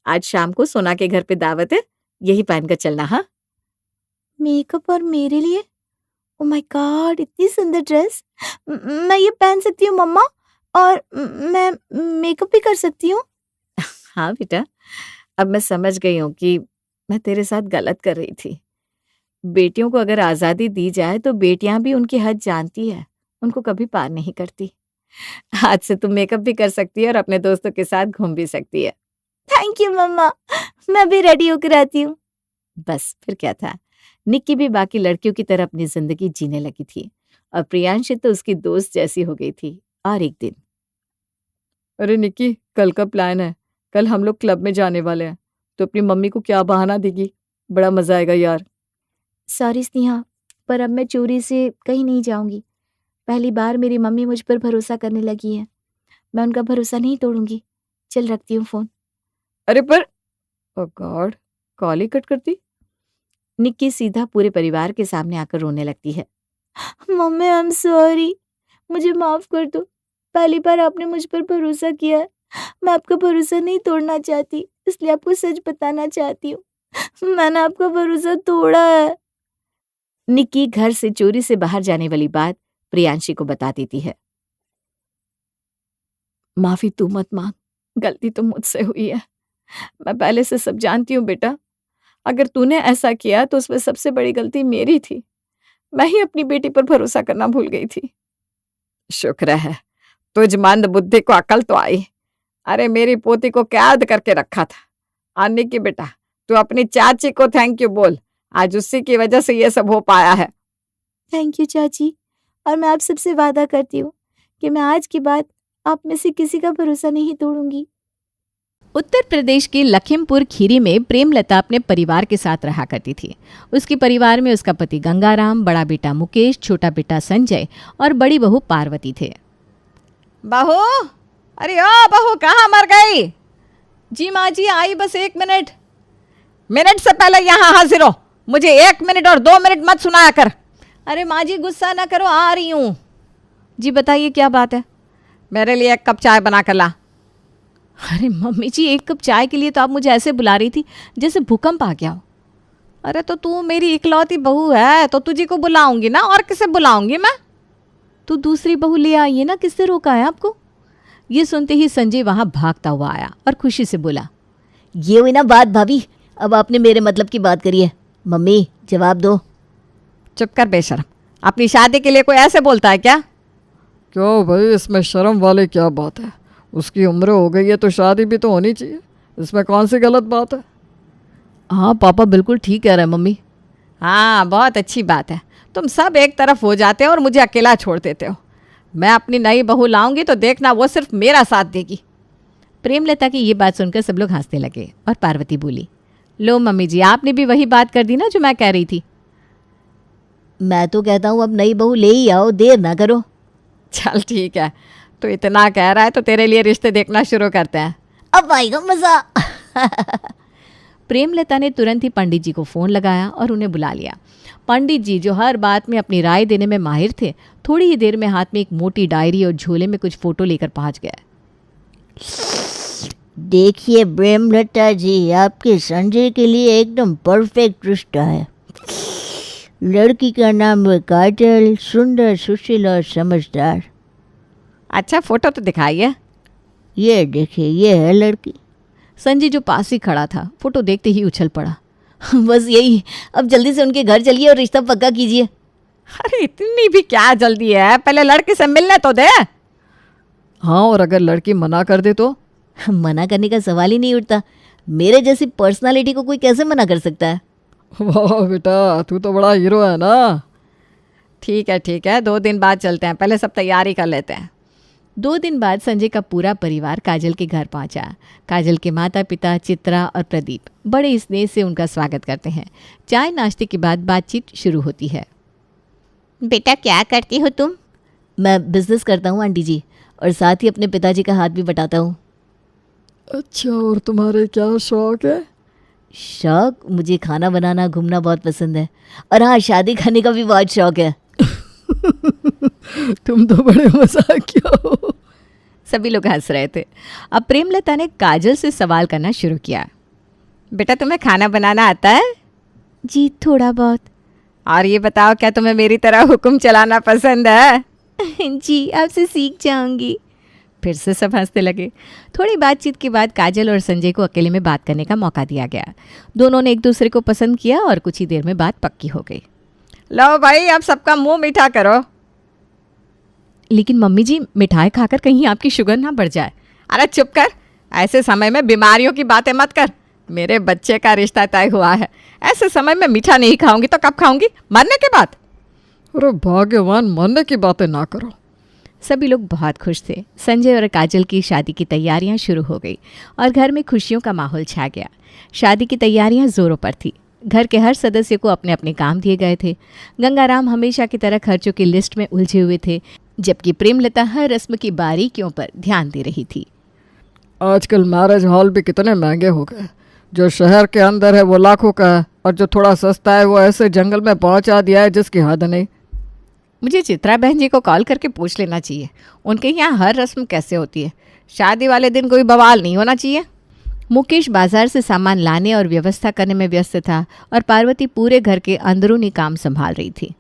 [SPEAKER 5] आज शाम को सोना के घर पे दावत है, यही पहनकर चलना। हाँ,
[SPEAKER 3] मेकअप और मेरे लिए? ओ माय गॉड, इतनी सुंदर ड्रेस! मैं ये पहन सकती हूँ मम्मा? और मैं मेकअप भी कर सकती हूँ?
[SPEAKER 5] हाँ बेटा, अब मैं समझ गई हूँ कि मैं तेरे साथ गलत कर रही थी। बेटियों को अगर आज़ादी दी जाए तो बेटियां भी उनकी हद जानती है, उनको कभी पार नहीं करती। आज से तुम मेकअप भी कर सकती है और अपने दोस्तों के साथ घूम भी सकती है।
[SPEAKER 3] थैंक यू मम्मा, मैं भी रेडी होकर आती हूँ।
[SPEAKER 5] बस फिर क्या था, निक्की भी बाकी लड़कियों की तरह अपनी जिंदगी जीने लगी थी, और प्रियांशी तो उसकी दोस्त जैसी हो गई थी। और एक दिन, अरे निक्की, कल का प्लान है, कल हम लोग क्लब में जाने वाले हैं, तो अपनी मम्मी को क्या बहाना देगी? बड़ा मजा आएगा यार।
[SPEAKER 3] सॉरी स्नेहा, पर अब मैं चोरी से कहीं नहीं जाऊंगी। पहली बार मेरी मम्मी मुझ पर भरोसा करने लगी है। मैं उनका भरोसा नहीं तोड़ूंगी। चल, रखती हूँ फोन।
[SPEAKER 5] अरे पर, ओ गॉड, कॉल ही कट करती। निक्की सीधा पूरे परिवार के सामने आकर रोने लगती है।
[SPEAKER 3] मम्मी, आई एम सॉरी, मुझे माफ कर दो। पहली बार आपने मुझ पर भरोसा किया है। मैं आपका भरोसा नहीं तोड़ना चाहती, इसलिए आपको सच बताना चाहती हूँ। मैंने आपका भरोसा तोड़ा है।
[SPEAKER 5] निक्की घर से चोरी से बाहर जाने वाली बात प्रियांशी को बता देती है। माफी तू मत मांग, गलती तो मुझसे हुई है। मैं पहले से सब जानती हूँ बेटा। अगर तूने ऐसा किया तो उसमें सबसे बड़ी गलती मेरी थी। मैं ही अपनी बेटी पर भरोसा करना भूल गई थी। शुक्र है तुझ मंद बुद्धि को अकल तो आई। अरे मेरी पोती को कैद करके रखा था। आने की बेटा, तू अपनी चाची को थैंक यू बोल, आज उसी की वजह से ये सब हो पाया है।
[SPEAKER 3] थैंक यू चाची, और मैं आप सबसे वादा करती हूँ कि मैं आज के बाद आप में से किसी का भरोसा नहीं तोड़ूंगी।
[SPEAKER 1] उत्तर प्रदेश के लखीमपुर खीरी में प्रेमलता अपने परिवार के साथ रहा करती थी। उसके परिवार में उसका पति गंगाराम, बड़ा बेटा मुकेश, छोटा बेटा संजय और बड़ी बहू पार्वती थे।
[SPEAKER 5] बहू, अरे ओ बहू, कहाँ मर गई? जी माँ जी, आई बस 1 मिनट। मिनट से पहले यहाँ हाजिर हो, मुझे 1 मिनट और 2 मिनट मत सुनाया कर।
[SPEAKER 1] अरे माँ जी, गुस्सा ना करो, आ रही हूँ। जी बताइए, क्या बात है?
[SPEAKER 5] मेरे लिए 1 कप चाय बना कर ला।
[SPEAKER 1] अरे मम्मी जी, 1 कप चाय के लिए तो आप मुझे ऐसे बुला रही थी जैसे भूकंप आ गया हो।
[SPEAKER 5] अरे तो तू मेरी इकलौती बहू है तो तुझी को बुलाऊंगी ना, और किसे बुलाऊंगी मैं?
[SPEAKER 1] तो दूसरी बहू ले आइए ना, किससे रोका है आपको? ये सुनते ही संजय वहां भागता हुआ आया और खुशी से बोला,
[SPEAKER 4] ये हुई ना बात भाभी, अब आपने मेरे मतलब की बात करी है। मम्मी, जवाब दो।
[SPEAKER 5] चुप कर बेशरम, अपनी शादी के लिए कोई ऐसे बोलता है क्या?
[SPEAKER 2] क्यों भाई, इसमें शर्म वाली क्या बात है? उसकी उम्र हो गई है तो शादी भी तो होनी चाहिए, इसमें कौन सी गलत बात है?
[SPEAKER 1] हाँ पापा बिल्कुल ठीक कह रहे हैं मम्मी।
[SPEAKER 5] हाँ, बहुत अच्छी बात है। तुम सब एक तरफ हो जाते हो और मुझे अकेला छोड़ देते हो। मैं अपनी नई बहू लाऊंगी तो देखना, वो सिर्फ मेरा साथ देगी।
[SPEAKER 1] प्रेमलता की ये बात सुनकर सब लोग हंसने लगे और पार्वती बोली, लो मम्मी जी, आपने भी वही बात कर दी ना जो मैं कह रही थी।
[SPEAKER 4] मैं तो कहता हूँ अब नई बहू ले ही आओ, देर ना करो।
[SPEAKER 5] चल ठीक है, तो इतना कह रहा है तो तेरे लिए रिश्ते देखना शुरू करते हैं।
[SPEAKER 4] अब आएगा मजा।
[SPEAKER 1] प्रेमलता ने तुरंत ही पंडित जी को फोन लगाया और उन्हें बुला लिया। पंडित जी, जो हर बात में अपनी राय देने में माहिर थे, थोड़ी ही देर में हाथ में एक मोटी डायरी और झोले में कुछ फोटो लेकर पहुंच गए।
[SPEAKER 4] देखिए प्रेमलता जी, आपके संजय के लिए एकदम परफेक्ट रिश्ता है। लड़की का नाम है काजल, सुंदर, सुशील और समझदार।
[SPEAKER 5] अच्छा, फोटो तो दिखाइए।
[SPEAKER 4] ये देखिए, ये है लड़की।
[SPEAKER 1] संजय जो पास ही खड़ा था, फोटो देखते ही उछल पड़ा।
[SPEAKER 4] बस यही, अब जल्दी से उनके घर चलिए और रिश्ता पक्का कीजिए।
[SPEAKER 5] अरे इतनी भी क्या जल्दी है, पहले लड़के से मिलने तो दे।
[SPEAKER 2] हाँ, और अगर लड़की मना कर दे तो?
[SPEAKER 4] मना करने का सवाल ही नहीं उठता। मेरे जैसी पर्सनालिटी को कोई कैसे मना कर सकता है?
[SPEAKER 2] वाह बेटा, तू तो बड़ा हीरो है ना।
[SPEAKER 5] ठीक है ठीक है, 2 दिन बाद चलते हैं, पहले सब तैयारी कर लेते हैं।
[SPEAKER 1] 2 दिन बाद संजय का पूरा परिवार काजल के घर पहुंचा। काजल के माता पिता चित्रा और प्रदीप बड़े स्नेह से उनका स्वागत करते हैं। चाय नाश्ते के बाद बातचीत शुरू होती है।
[SPEAKER 3] बेटा क्या करती हो तुम?
[SPEAKER 4] मैं बिजनेस करता हूँ आंटी जी, और साथ ही अपने पिताजी का हाथ भी बटाता हूँ।
[SPEAKER 2] अच्छा, और तुम्हारे क्या शौक है?
[SPEAKER 4] शौक? मुझे खाना बनाना, घूमना बहुत पसंद है, और हाँ, शादी करने का भी बहुत शौक है।
[SPEAKER 2] तुम तो बड़े मजाकिया हो।
[SPEAKER 1] सभी लोग हंस रहे थे। अब प्रेमलता ने काजल से सवाल करना शुरू किया। बेटा तुम्हें खाना बनाना आता है?
[SPEAKER 3] जी थोड़ा बहुत।
[SPEAKER 1] और ये बताओ, क्या तुम्हें मेरी तरह हुक्म चलाना पसंद है?
[SPEAKER 3] जी आपसे सीख जाऊंगी।
[SPEAKER 1] फिर से सब हंसने लगे। थोड़ी बातचीत के बाद काजल और संजय को अकेले में बात करने का मौका दिया गया। दोनों ने एक दूसरे को पसंद किया और कुछ ही देर में बात पक्की हो गई। लो भाई, अब सबका मुंह मीठा करो। लेकिन मम्मी जी, मिठाई खाकर कहीं आपकी शुगर ना बढ़ जाए। अरे चुप कर, ऐसे समय में बीमारियों की बातें मत कर। मेरे बच्चे का रिश्ता तय हुआ है, ऐसे समय में मीठा नहीं खाऊंगी तो कब खाऊंगी? मरने के बाद।
[SPEAKER 2] अरे भाग्यवान, मरने की बातें ना करो।
[SPEAKER 1] सभी लोग बहुत खुश थे। संजय और काजल की शादी की तैयारियां शुरू हो गई और घर में खुशियों का माहौल छा गया। शादी की तैयारियां जोरों पर थी। घर के हर सदस्य को अपने अपने काम दिए गए थे। गंगाराम हमेशा की तरह खर्चों की लिस्ट में उलझे हुए थे, जबकि प्रेमलता हर रस्म की बारीकियों पर ध्यान दे रही थी।
[SPEAKER 2] आजकल मैरिज हॉल भी कितने महंगे हो गए। जो शहर के अंदर है वो लाखों का है, और जो थोड़ा सस्ता है वो ऐसे जंगल में पहुंचा दिया है जिसकी हद नहीं।
[SPEAKER 1] मुझे चित्रा बहन जी को कॉल करके पूछ लेना चाहिए, उनके यहाँ हर रस्म कैसे होती है। शादी वाले दिन कोई बवाल नहीं होना चाहिए। मुकेश बाजार से सामान लाने और व्यवस्था करने में व्यस्त था और पार्वती पूरे घर के अंदरूनी काम संभाल रही थी।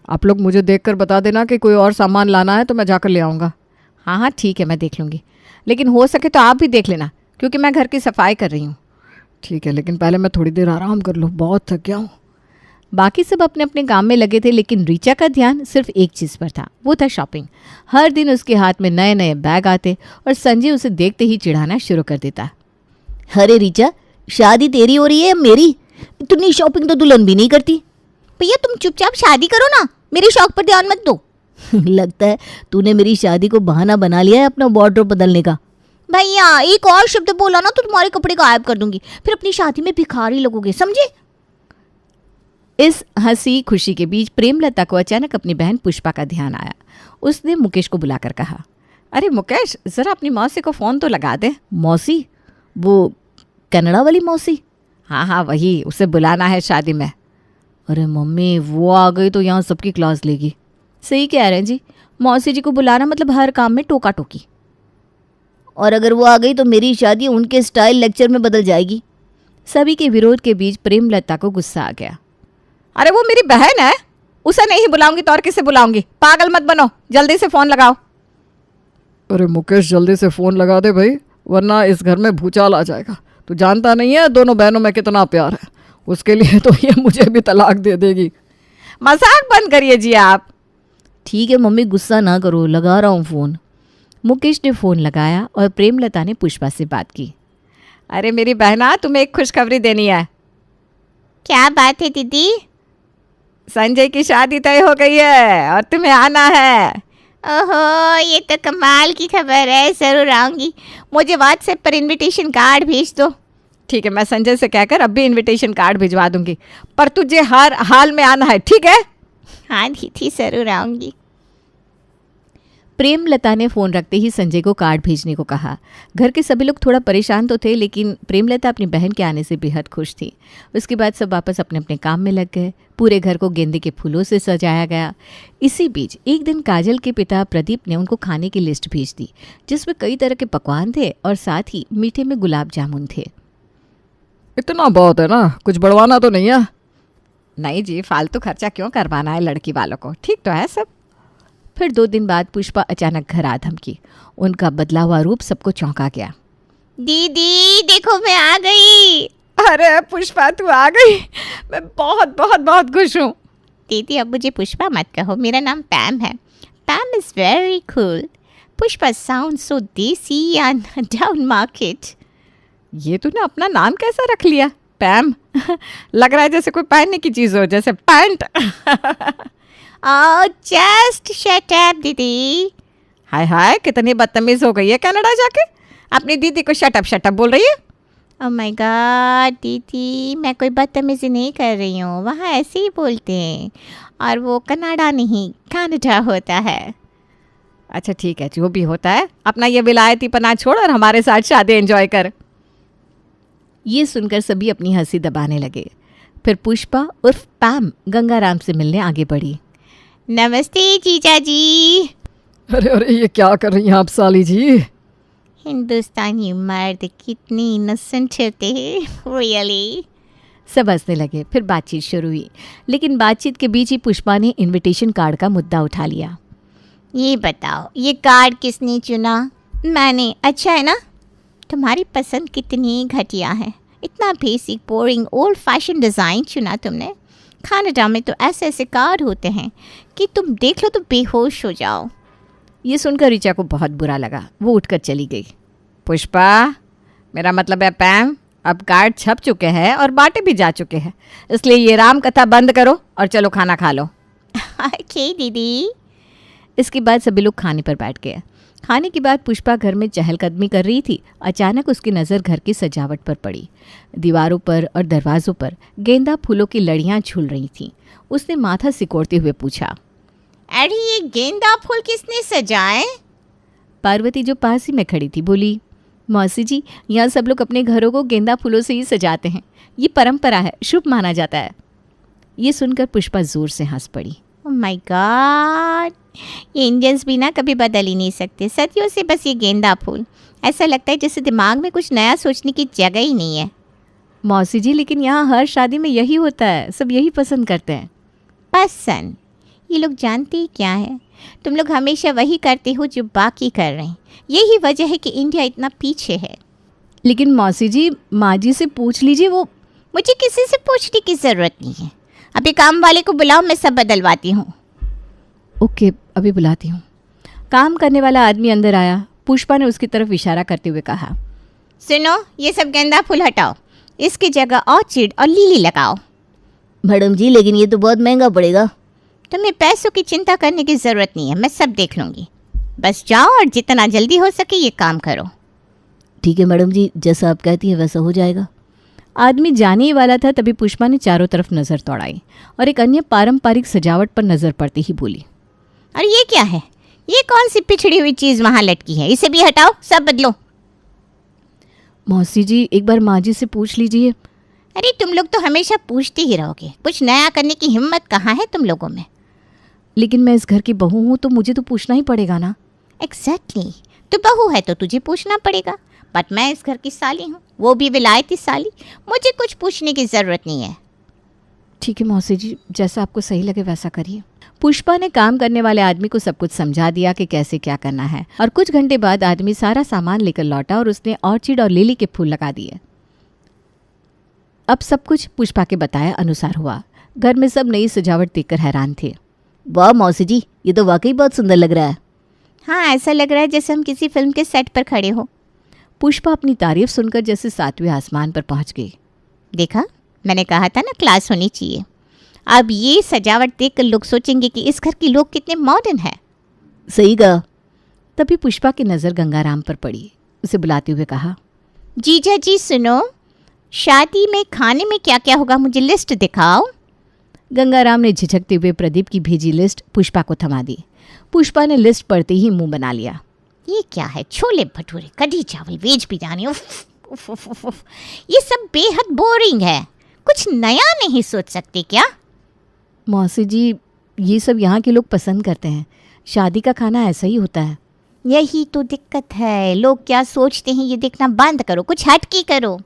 [SPEAKER 2] आप लोग मुझे देखकर बता देना कि कोई और सामान लाना है तो मैं जाकर ले आऊँगा।
[SPEAKER 1] हाँ हाँ ठीक है, मैं देख लूँगी, लेकिन हो सके तो आप भी देख लेना, क्योंकि मैं घर की सफाई कर रही हूँ।
[SPEAKER 2] ठीक है, लेकिन पहले मैं थोड़ी देर आराम कर लूँ, बहुत थक गया हूँ।
[SPEAKER 1] बाकी सब अपने अपने काम में लगे थे, लेकिन रीचा का ध्यान सिर्फ एक चीज़ पर था, वो था शॉपिंग। हर दिन उसके हाथ में नए नए बैग आते और संजय उसे देखते ही चिढ़ाना शुरू कर देता।
[SPEAKER 4] अरे रीचा, शादी तेरी हो रही है या मेरी? इतनी शॉपिंग तो दुल्हन भी नहीं करती।
[SPEAKER 3] भैया तुम चुपचाप शादी करो ना, मेरे शौक पर ध्यान मत दो।
[SPEAKER 4] लगता है तूने मेरी शादी को बहाना बना लिया है अपना वार्डरोब बदलने का।
[SPEAKER 3] भैया एक और शब्द बोला ना तो तुम्हारे कपड़े गायब कर दूंगी, फिर अपनी शादी में भिखारी लगोगे, समझे?
[SPEAKER 1] इस हंसी खुशी के बीच प्रेमलता को अचानक अपनी बहन पुष्पा का ध्यान आया। उसने मुकेश को बुलाकर कहा, अरे मुकेश, जरा अपनी मौसी को फ़ोन तो लगा दे।
[SPEAKER 4] मौसी? वो कनाडा वाली मौसी?
[SPEAKER 1] हाँ हाँ वही, उसे बुलाना है शादी में।
[SPEAKER 4] अरे मम्मी, वो आ गई तो यहाँ सबकी क्लास लेगी।
[SPEAKER 1] सही कह रहे हैं जी, मौसी जी को बुलाना मतलब हर काम में टोका टोकी।
[SPEAKER 4] और अगर वो आ गई तो मेरी शादी उनके स्टाइल लेक्चर में बदल जाएगी।
[SPEAKER 1] सभी के विरोध के बीच प्रेमलता को गुस्सा आ गया। अरे वो मेरी बहन है, उसे नहीं बुलाऊंगी तो और किसे बुलाऊंगी? पागल मत बनो, जल्दी से फ़ोन लगाओ।
[SPEAKER 2] अरे मुकेश, जल्दी से फ़ोन लगा दे भाई, वरना इस घर में भूचाल आ जाएगा। तू जानता नहीं है दोनों बहनों में कितना प्यार है, उसके लिए तो ये मुझे भी तलाक दे देगी।
[SPEAKER 1] मजाक बंद करिए जी आप।
[SPEAKER 4] ठीक है मम्मी, गुस्सा ना करो, लगा रहा हूँ फ़ोन।
[SPEAKER 1] मुकेश ने फ़ोन लगाया और प्रेमलता ने पुष्पा से बात की। अरे मेरी बहना, तुम्हें एक खुशखबरी देनी है।
[SPEAKER 3] क्या बात है दीदी?
[SPEAKER 1] संजय की शादी तय हो गई है और तुम्हें आना है।
[SPEAKER 3] ओहो, ये तो कमाल की खबर है, जरूर आऊंगी। मुझे व्हाट्सएप पर इनविटेशन कार्ड भेज दो।
[SPEAKER 1] ठीक है, मैं संजय से कहकर अब भी इनविटेशन कार्ड भिजवा दूंगी, पर तुझे हर हाल में आना है, ठीक है?
[SPEAKER 3] हाँ दीदी, जरूर आऊंगी।
[SPEAKER 1] प्रेमलता ने फ़ोन रखते ही संजय को कार्ड भेजने को कहा। घर के सभी लोग थोड़ा परेशान तो थे, लेकिन प्रेमलता अपनी बहन के आने से बेहद खुश थी। उसके बाद सब वापस अपने अपने काम में लग गए। पूरे घर को गेंदे के फूलों से सजाया गया। इसी बीच एक दिन काजल के पिता प्रदीप ने उनको खाने की लिस्ट भेज दी, जिसमें कई तरह के पकवान थे और साथ ही मीठे में गुलाब जामुन थे।
[SPEAKER 2] इतना बहुत है ना, कुछ बढ़वाना तो नहीं है?
[SPEAKER 1] नहीं जी, फालतू खर्चा क्यों करवाना है लड़की वालों को, ठीक तो है सब। फिर 2 दिन बाद पुष्पा अचानक घर आ धमकी। उनका बदला हुआ रूप सबको चौंका गया।
[SPEAKER 3] दीदी देखो, मैं आ गई।
[SPEAKER 1] अरे पुष्पा, तू आ गई, मैं बहुत बहुत बहुत खुश हूँ।
[SPEAKER 3] दीदी अब मुझे पुष्पा मत कहो, मेरा नाम पैम है। Pam is very cool. Pushpa sound so desi and down market.
[SPEAKER 1] ये तूने अपना नाम कैसा रख लिया, पैम? लग रहा है जैसे कोई पहनने की चीज़ हो, जैसे pant.
[SPEAKER 3] Oh just shut up दीदी।
[SPEAKER 5] हाय हाय, कितनी बदतमीज हो गई है कनाडा जाके, अपनी दीदी को शट अप बोल रही है।
[SPEAKER 3] ओह माय गॉड दीदी, मैं कोई बदतमीजी नहीं कर रही हूँ, वहाँ ऐसे ही बोलते हैं, और वो कनाडा नहीं कनाडा होता है।
[SPEAKER 5] अच्छा ठीक है, जो भी होता है, अपना ये विलायतीपना छोड़ और हमारे साथ शादी एंजॉय कर।
[SPEAKER 1] ये सुनकर सभी अपनी हंसी दबाने लगे। फिर पुष्पा उर्फ पैम गंगाराम से मिलने आगे बढ़ी।
[SPEAKER 3] नमस्ते जीजा जी।
[SPEAKER 2] अरे अरे, ये क्या कर रही हैं आप साली जी?
[SPEAKER 3] हिंदुस्तानी मर्द कितने इनोसेंट होते हैं, रियली।
[SPEAKER 1] सब हंसने लगे। फिर बातचीत शुरू हुई, लेकिन बातचीत के बीच ही पुष्पा ने इनविटेशन कार्ड का मुद्दा उठा लिया।
[SPEAKER 3] ये बताओ, ये कार्ड किसने चुना? मैंने। अच्छा है ना? तुम्हारी पसंद कितनी घटिया है, इतना basic boring old fashion design चुना तुमने। कनाडा में तो ऐसे ऐसे कार्ड होते हैं कि तुम देख लो तो बेहोश हो जाओ।
[SPEAKER 1] ये सुनकर ऋचा को बहुत बुरा लगा। वो उठकर चली गई।
[SPEAKER 5] पुष्पा, मेरा मतलब है पैम, अब कार्ड छप चुके हैं और बांटे भी जा चुके हैं, इसलिए ये राम कथा बंद करो और चलो खाना खा लो।
[SPEAKER 3] ओके दीदी।
[SPEAKER 1] इसके बाद सभी लोग खाने पर बैठ गए। खाने के बाद पुष्पा घर में चहलकदमी कर रही थी। अचानक उसकी नज़र घर की सजावट पर पड़ी। दीवारों पर और दरवाज़ों पर गेंदा फूलों की लड़ियाँ झूल रही थीं। उसने माथा सिकोड़ते हुए पूछा,
[SPEAKER 3] अरे ये गेंदा फूल किसने सजाए?
[SPEAKER 1] पार्वती जो पास ही में खड़ी थी बोली, मौसी जी, यहाँ सब लोग अपने घरों को गेंदा फूलों से ही सजाते हैं। ये परंपरा है, शुभ माना जाता है। ये सुनकर पुष्पा जोर से हंस पड़ी।
[SPEAKER 3] ओह माय गॉड, ये इंडियंस भी ना कभी बदल ही नहीं सकते, सदियों से बस ये गेंदा फूल। ऐसा लगता है जैसे दिमाग में कुछ नया सोचने की जगह ही नहीं है।
[SPEAKER 1] मौसी जी, लेकिन यहाँ हर शादी में यही होता है, सब यही पसंद करते हैं।
[SPEAKER 3] पसंद? ये लोग जानते ही क्या है, तुम लोग हमेशा वही करते हो जो बाकी कर रहे हैं। यही वजह है कि इंडिया इतना पीछे है।
[SPEAKER 1] लेकिन मौसी जी, माँ जी से पूछ लीजिए। वो
[SPEAKER 3] मुझे किसी से पूछने की ज़रूरत नहीं है। अभी काम वाले को बुलाओ, मैं सब बदलवाती हूँ।
[SPEAKER 1] ओके, अभी बुलाती हूँ। काम करने वाला आदमी अंदर आया। पुष्पा ने उसकी तरफ इशारा करते हुए कहा,
[SPEAKER 3] सुनो, ये सब गेंदा फूल हटाओ, इसकी जगह ऑर्चिड और लिली लगाओ।
[SPEAKER 4] मैडम जी, लेकिन ये तो बहुत महंगा पड़ेगा।
[SPEAKER 3] तुम्हें पैसों की चिंता करने की ज़रूरत नहीं है, मैं सब देख लूँगी। बस जाओ और जितना जल्दी हो सके ये काम करो।
[SPEAKER 4] ठीक है मैडम जी, जैसा आप कहती हैं वैसा हो जाएगा।
[SPEAKER 1] आदमी जाने ही वाला था, तभी पुष्पा ने चारों तरफ नज़र दौड़ाई और एक अन्य पारंपरिक सजावट पर नज़र पड़ते ही बोली,
[SPEAKER 3] और ये क्या है? ये कौन सी पिछड़ी हुई चीज़ वहाँ लटकी है? इसे भी हटाओ, सब बदलो।
[SPEAKER 1] मौसी जी, एक बार माँ जी से पूछ लीजिए।
[SPEAKER 3] अरे तुम लोग तो हमेशा पूछते ही रहोगे, कुछ नया करने की हिम्मत कहाँ है तुम लोगों में?
[SPEAKER 1] लेकिन मैं इस घर की बहू हूँ तो मुझे तो पूछना ही पड़ेगा ना।
[SPEAKER 3] एग्जैक्टली, तू बहू है तो तुझे पूछना पड़ेगा, बट मैं इस घर की साली हूँ, वो भी विलायती साली। मुझे कुछ पूछने की ज़रूरत नहीं है।
[SPEAKER 1] ठीक है मौसी जी, जैसा आपको सही लगे वैसा करिए। पुष्पा ने काम करने वाले आदमी को सब कुछ समझा दिया कि कैसे क्या करना है, और कुछ घंटे बाद आदमी सारा सामान लेकर लौटा और उसने ऑर्चिड और लिली के फूल लगा दिए। अब सब कुछ पुष्पा के बताया अनुसार हुआ। घर में सब नई सजावट देखकर हैरान थे।
[SPEAKER 4] वाह मौसी जी, ये तो वाकई बहुत सुंदर लग रहा है।
[SPEAKER 3] हाँ, ऐसा लग रहा है जैसे हम किसी फिल्म के सेट पर खड़े हो।
[SPEAKER 1] पुष्पा अपनी तारीफ सुनकर जैसे 7वें आसमान पर पहुंच गई।
[SPEAKER 3] देखा, मैंने कहा था ना क्लास होनी चाहिए। अब ये सजावट देखकर लोग सोचेंगे कि इस घर के लोग कितने मॉडर्न है।
[SPEAKER 4] सही कहा।
[SPEAKER 1] तभी पुष्पा की नज़र गंगाराम पर पड़ी। उसे बुलाते हुए कहा,
[SPEAKER 3] जीजा जी सुनो, शादी में खाने में क्या क्या होगा मुझे लिस्ट दिखाओ।
[SPEAKER 1] गंगाराम ने झिझकते हुए प्रदीप की भेजी लिस्ट पुष्पा को थमा दी। पुष्पा ने लिस्ट पढ़ते ही मुंह बना लिया।
[SPEAKER 3] ये क्या है? छोले भटूरे, कढ़ी चावल, वेज बिरयानी, उफ, उफ, उफ, उफ, उफ। ये सब बेहद बोरिंग है, कुछ नया नहीं सोच सकते क्या?
[SPEAKER 1] मौसी जी, ये सब यहाँ के लोग पसंद करते हैं। शादी का खाना ऐसा ही होता है।
[SPEAKER 3] यही तो दिक्कत है, लोग क्या सोचते हैं ये देखना बंद करो, कुछ हटके करो।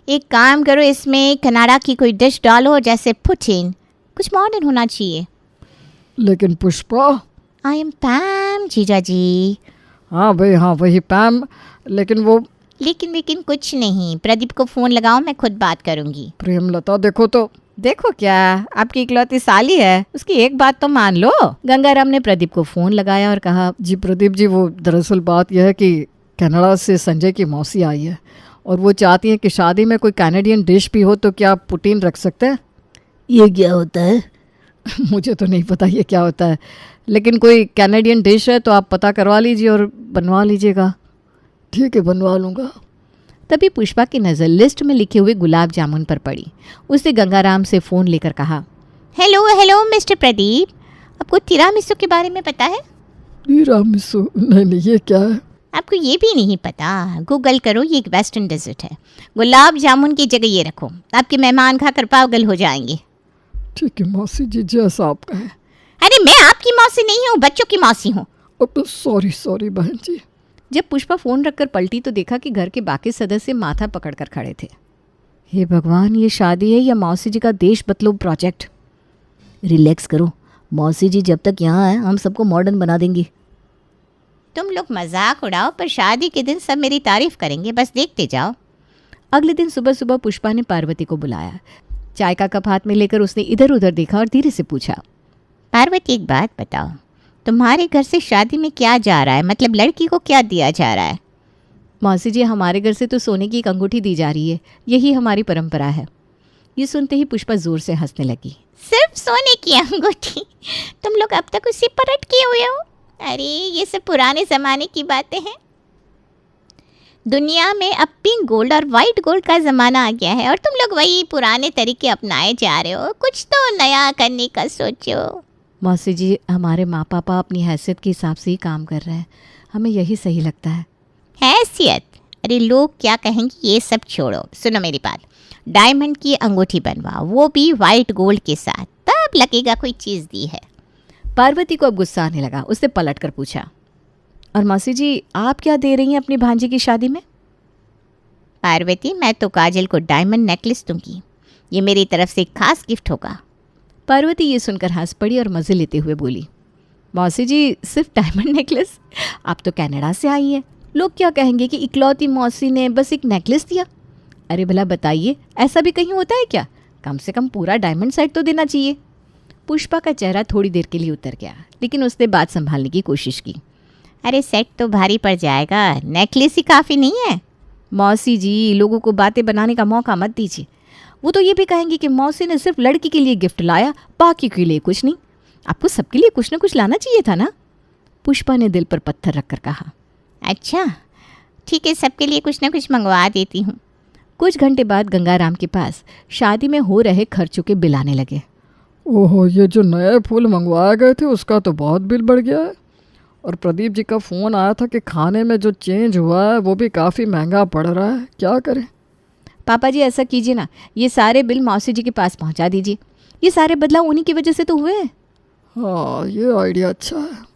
[SPEAKER 3] एक काम करो, इसमें कनाडा की कोई डिश डालो, जैसे पुटिन। कुछ मॉडर्न होना चाहिए।
[SPEAKER 2] लेकिन पुष्पा।
[SPEAKER 3] आई एम पैम जीजा जी।
[SPEAKER 2] हाँ भाई, हाँ वही पैम, लेकिन वो।
[SPEAKER 3] लेकिन कुछ नहीं, प्रदीप को फ़ोन लगाओ, मैं खुद बात करूँगी।
[SPEAKER 2] प्रेमलता देखो तो।
[SPEAKER 5] देखो क्या, आपकी इकलौती साली है, उसकी एक बात तो मान लो।
[SPEAKER 1] गंगाराम ने प्रदीप को फ़ोन लगाया और कहा,
[SPEAKER 2] जी प्रदीप जी, वो दरअसल बात यह है कि कनाडा से संजय की मौसी आई है और वो चाहती हैं कि शादी में कोई कैनेडियन डिश भी हो, तो क्या आप पुटीन रख सकते हैं?
[SPEAKER 4] ये क्या होता है?
[SPEAKER 2] मुझे तो नहीं पता ये क्या होता है, लेकिन कोई कैनेडियन डिश है तो आप पता करवा लीजिए और बनवा लीजिएगा। ठीक है, बनवा लूँगा।
[SPEAKER 1] तभी पुष्पा की नज़र लिस्ट में लिखे हुए गुलाब जामुन पर पड़ी। उसने गंगाराम से फ़ोन लेकर कहा,
[SPEAKER 3] हेलो हेलो मिस्टर प्रदीप, आपको तिरामिसू के बारे में पता है?
[SPEAKER 2] तिरामिसू? नहीं, ये क्या है?
[SPEAKER 3] आपको ये भी नहीं पता? गूगल करो, ये एक वेस्टर्न डेजर्ट है। गुलाब जामुन की जगह ये रखो, आपके मेहमान खाकर पागल हो जाएंगे।
[SPEAKER 2] ठीक है मौसी जी, जैसा आप कहें।
[SPEAKER 3] अरे मैं आपकी मौसी नहीं हूँ, बच्चों की मौसी हूँ।
[SPEAKER 2] अब तो सॉरी बहन जी।
[SPEAKER 1] जब पुष्पा फ़ोन रखकर पलटी तो देखा कि घर के बाकी सदस्य माथा पकड़कर खड़े थे। हे भगवान, ये शादी है या मौसी जी का देश बतलो प्रोजेक्ट?
[SPEAKER 4] रिलैक्स करो मौसी जी, जब तक यहाँ है हम सबको मॉडर्न बना देंगी।
[SPEAKER 3] तुम लोग मजाक उड़ाओ, पर शादी के दिन सब मेरी तारीफ करेंगे, बस देखते जाओ।
[SPEAKER 1] अगले दिन सुबह सुबह पुष्पा ने पार्वती को बुलाया। चाय का कप हाथ में लेकर उसने इधर उधर देखा और धीरे से पूछा,
[SPEAKER 3] पार्वती एक बात बताओ, तुम्हारे घर से शादी में क्या जा रहा है? मतलब लड़की को क्या दिया जा रहा है?
[SPEAKER 1] मौसी जी, हमारे घर से तो सोने की एक अंगूठी दी जा रही है, यही हमारी परंपरा है। ये सुनते ही पुष्पा जोर से हंसने लगी।
[SPEAKER 3] सिर्फ सोने की अंगूठी? तुम लोग अब तक उसी पर अटके हुए हो? अरे ये सब पुराने ज़माने की बातें हैं। दुनिया में अब पिंक गोल्ड और वाइट गोल्ड का ज़माना आ गया है और तुम लोग वही पुराने तरीके अपनाए जा रहे हो। कुछ तो नया करने का सोचो।
[SPEAKER 1] मौसी जी, हमारे माँ पापा अपनी हैसियत के हिसाब से ही काम कर रहे हैं, हमें यही सही लगता है।
[SPEAKER 3] हैसियत? अरे लोग क्या कहेंगे, ये सब छोड़ो। सुनो मेरी बात, डायमंड की अंगूठी बनवाओ, वो भी वाइट गोल्ड के साथ, तब लगेगा कोई चीज़ दी है।
[SPEAKER 1] पार्वती को अब गुस्सा आने लगा। उसने पलट कर पूछा, और मौसी जी आप क्या दे रही हैं अपनी भांजी की शादी में?
[SPEAKER 3] पार्वती, मैं तो काजल को डायमंड नेकलेस दूंगी, ये मेरी तरफ से एक खास गिफ्ट होगा।
[SPEAKER 1] पार्वती ये सुनकर हंस पड़ी और मज़े लेते हुए बोली, मौसी जी सिर्फ डायमंड नेकलेस? आप तो कनाडा से आई हैं, लोग क्या कहेंगे कि इकलौती मौसी ने बस एक नेकलेस दिया। अरे भला बताइए, ऐसा भी कहीं होता है क्या? कम से कम पूरा डायमंड सेट तो देना चाहिए। पुष्पा का चेहरा थोड़ी देर के लिए उतर गया, लेकिन उसने बात संभालने की कोशिश की।
[SPEAKER 3] अरे सेट तो भारी पड़ जाएगा, नेकलेस ही काफ़ी नहीं है।
[SPEAKER 1] मौसी जी, लोगों को बातें बनाने का मौका मत दीजिए। वो तो ये भी कहेंगे कि मौसी ने सिर्फ लड़की के लिए गिफ्ट लाया, बाकी के लिए कुछ नहीं। आपको सबके लिए कुछ ना कुछ लाना चाहिए था ना। पुष्पा ने दिल पर पत्थर रखकर कहा।
[SPEAKER 3] अच्छा ठीक है, सबके लिए कुछ ना कुछ मंगवा देती हूँ।
[SPEAKER 1] कुछ घंटे बाद गंगाराम के पास शादी में हो रहे खर्चों के बिल आने लगे।
[SPEAKER 2] ओहो, ये जो नए फूल मंगवाए गए थे उसका तो बहुत बिल बढ़ गया है। और प्रदीप जी का फ़ोन आया था कि खाने में जो चेंज हुआ है वो भी काफ़ी महंगा पड़ रहा है, क्या करें?
[SPEAKER 1] पापा जी ऐसा कीजिए ना, ये सारे बिल मौसी जी के पास पहुंचा दीजिए। ये सारे बदलाव उन्हीं की वजह से तो हुए हैं।
[SPEAKER 2] हाँ, ये आइडिया अच्छा है।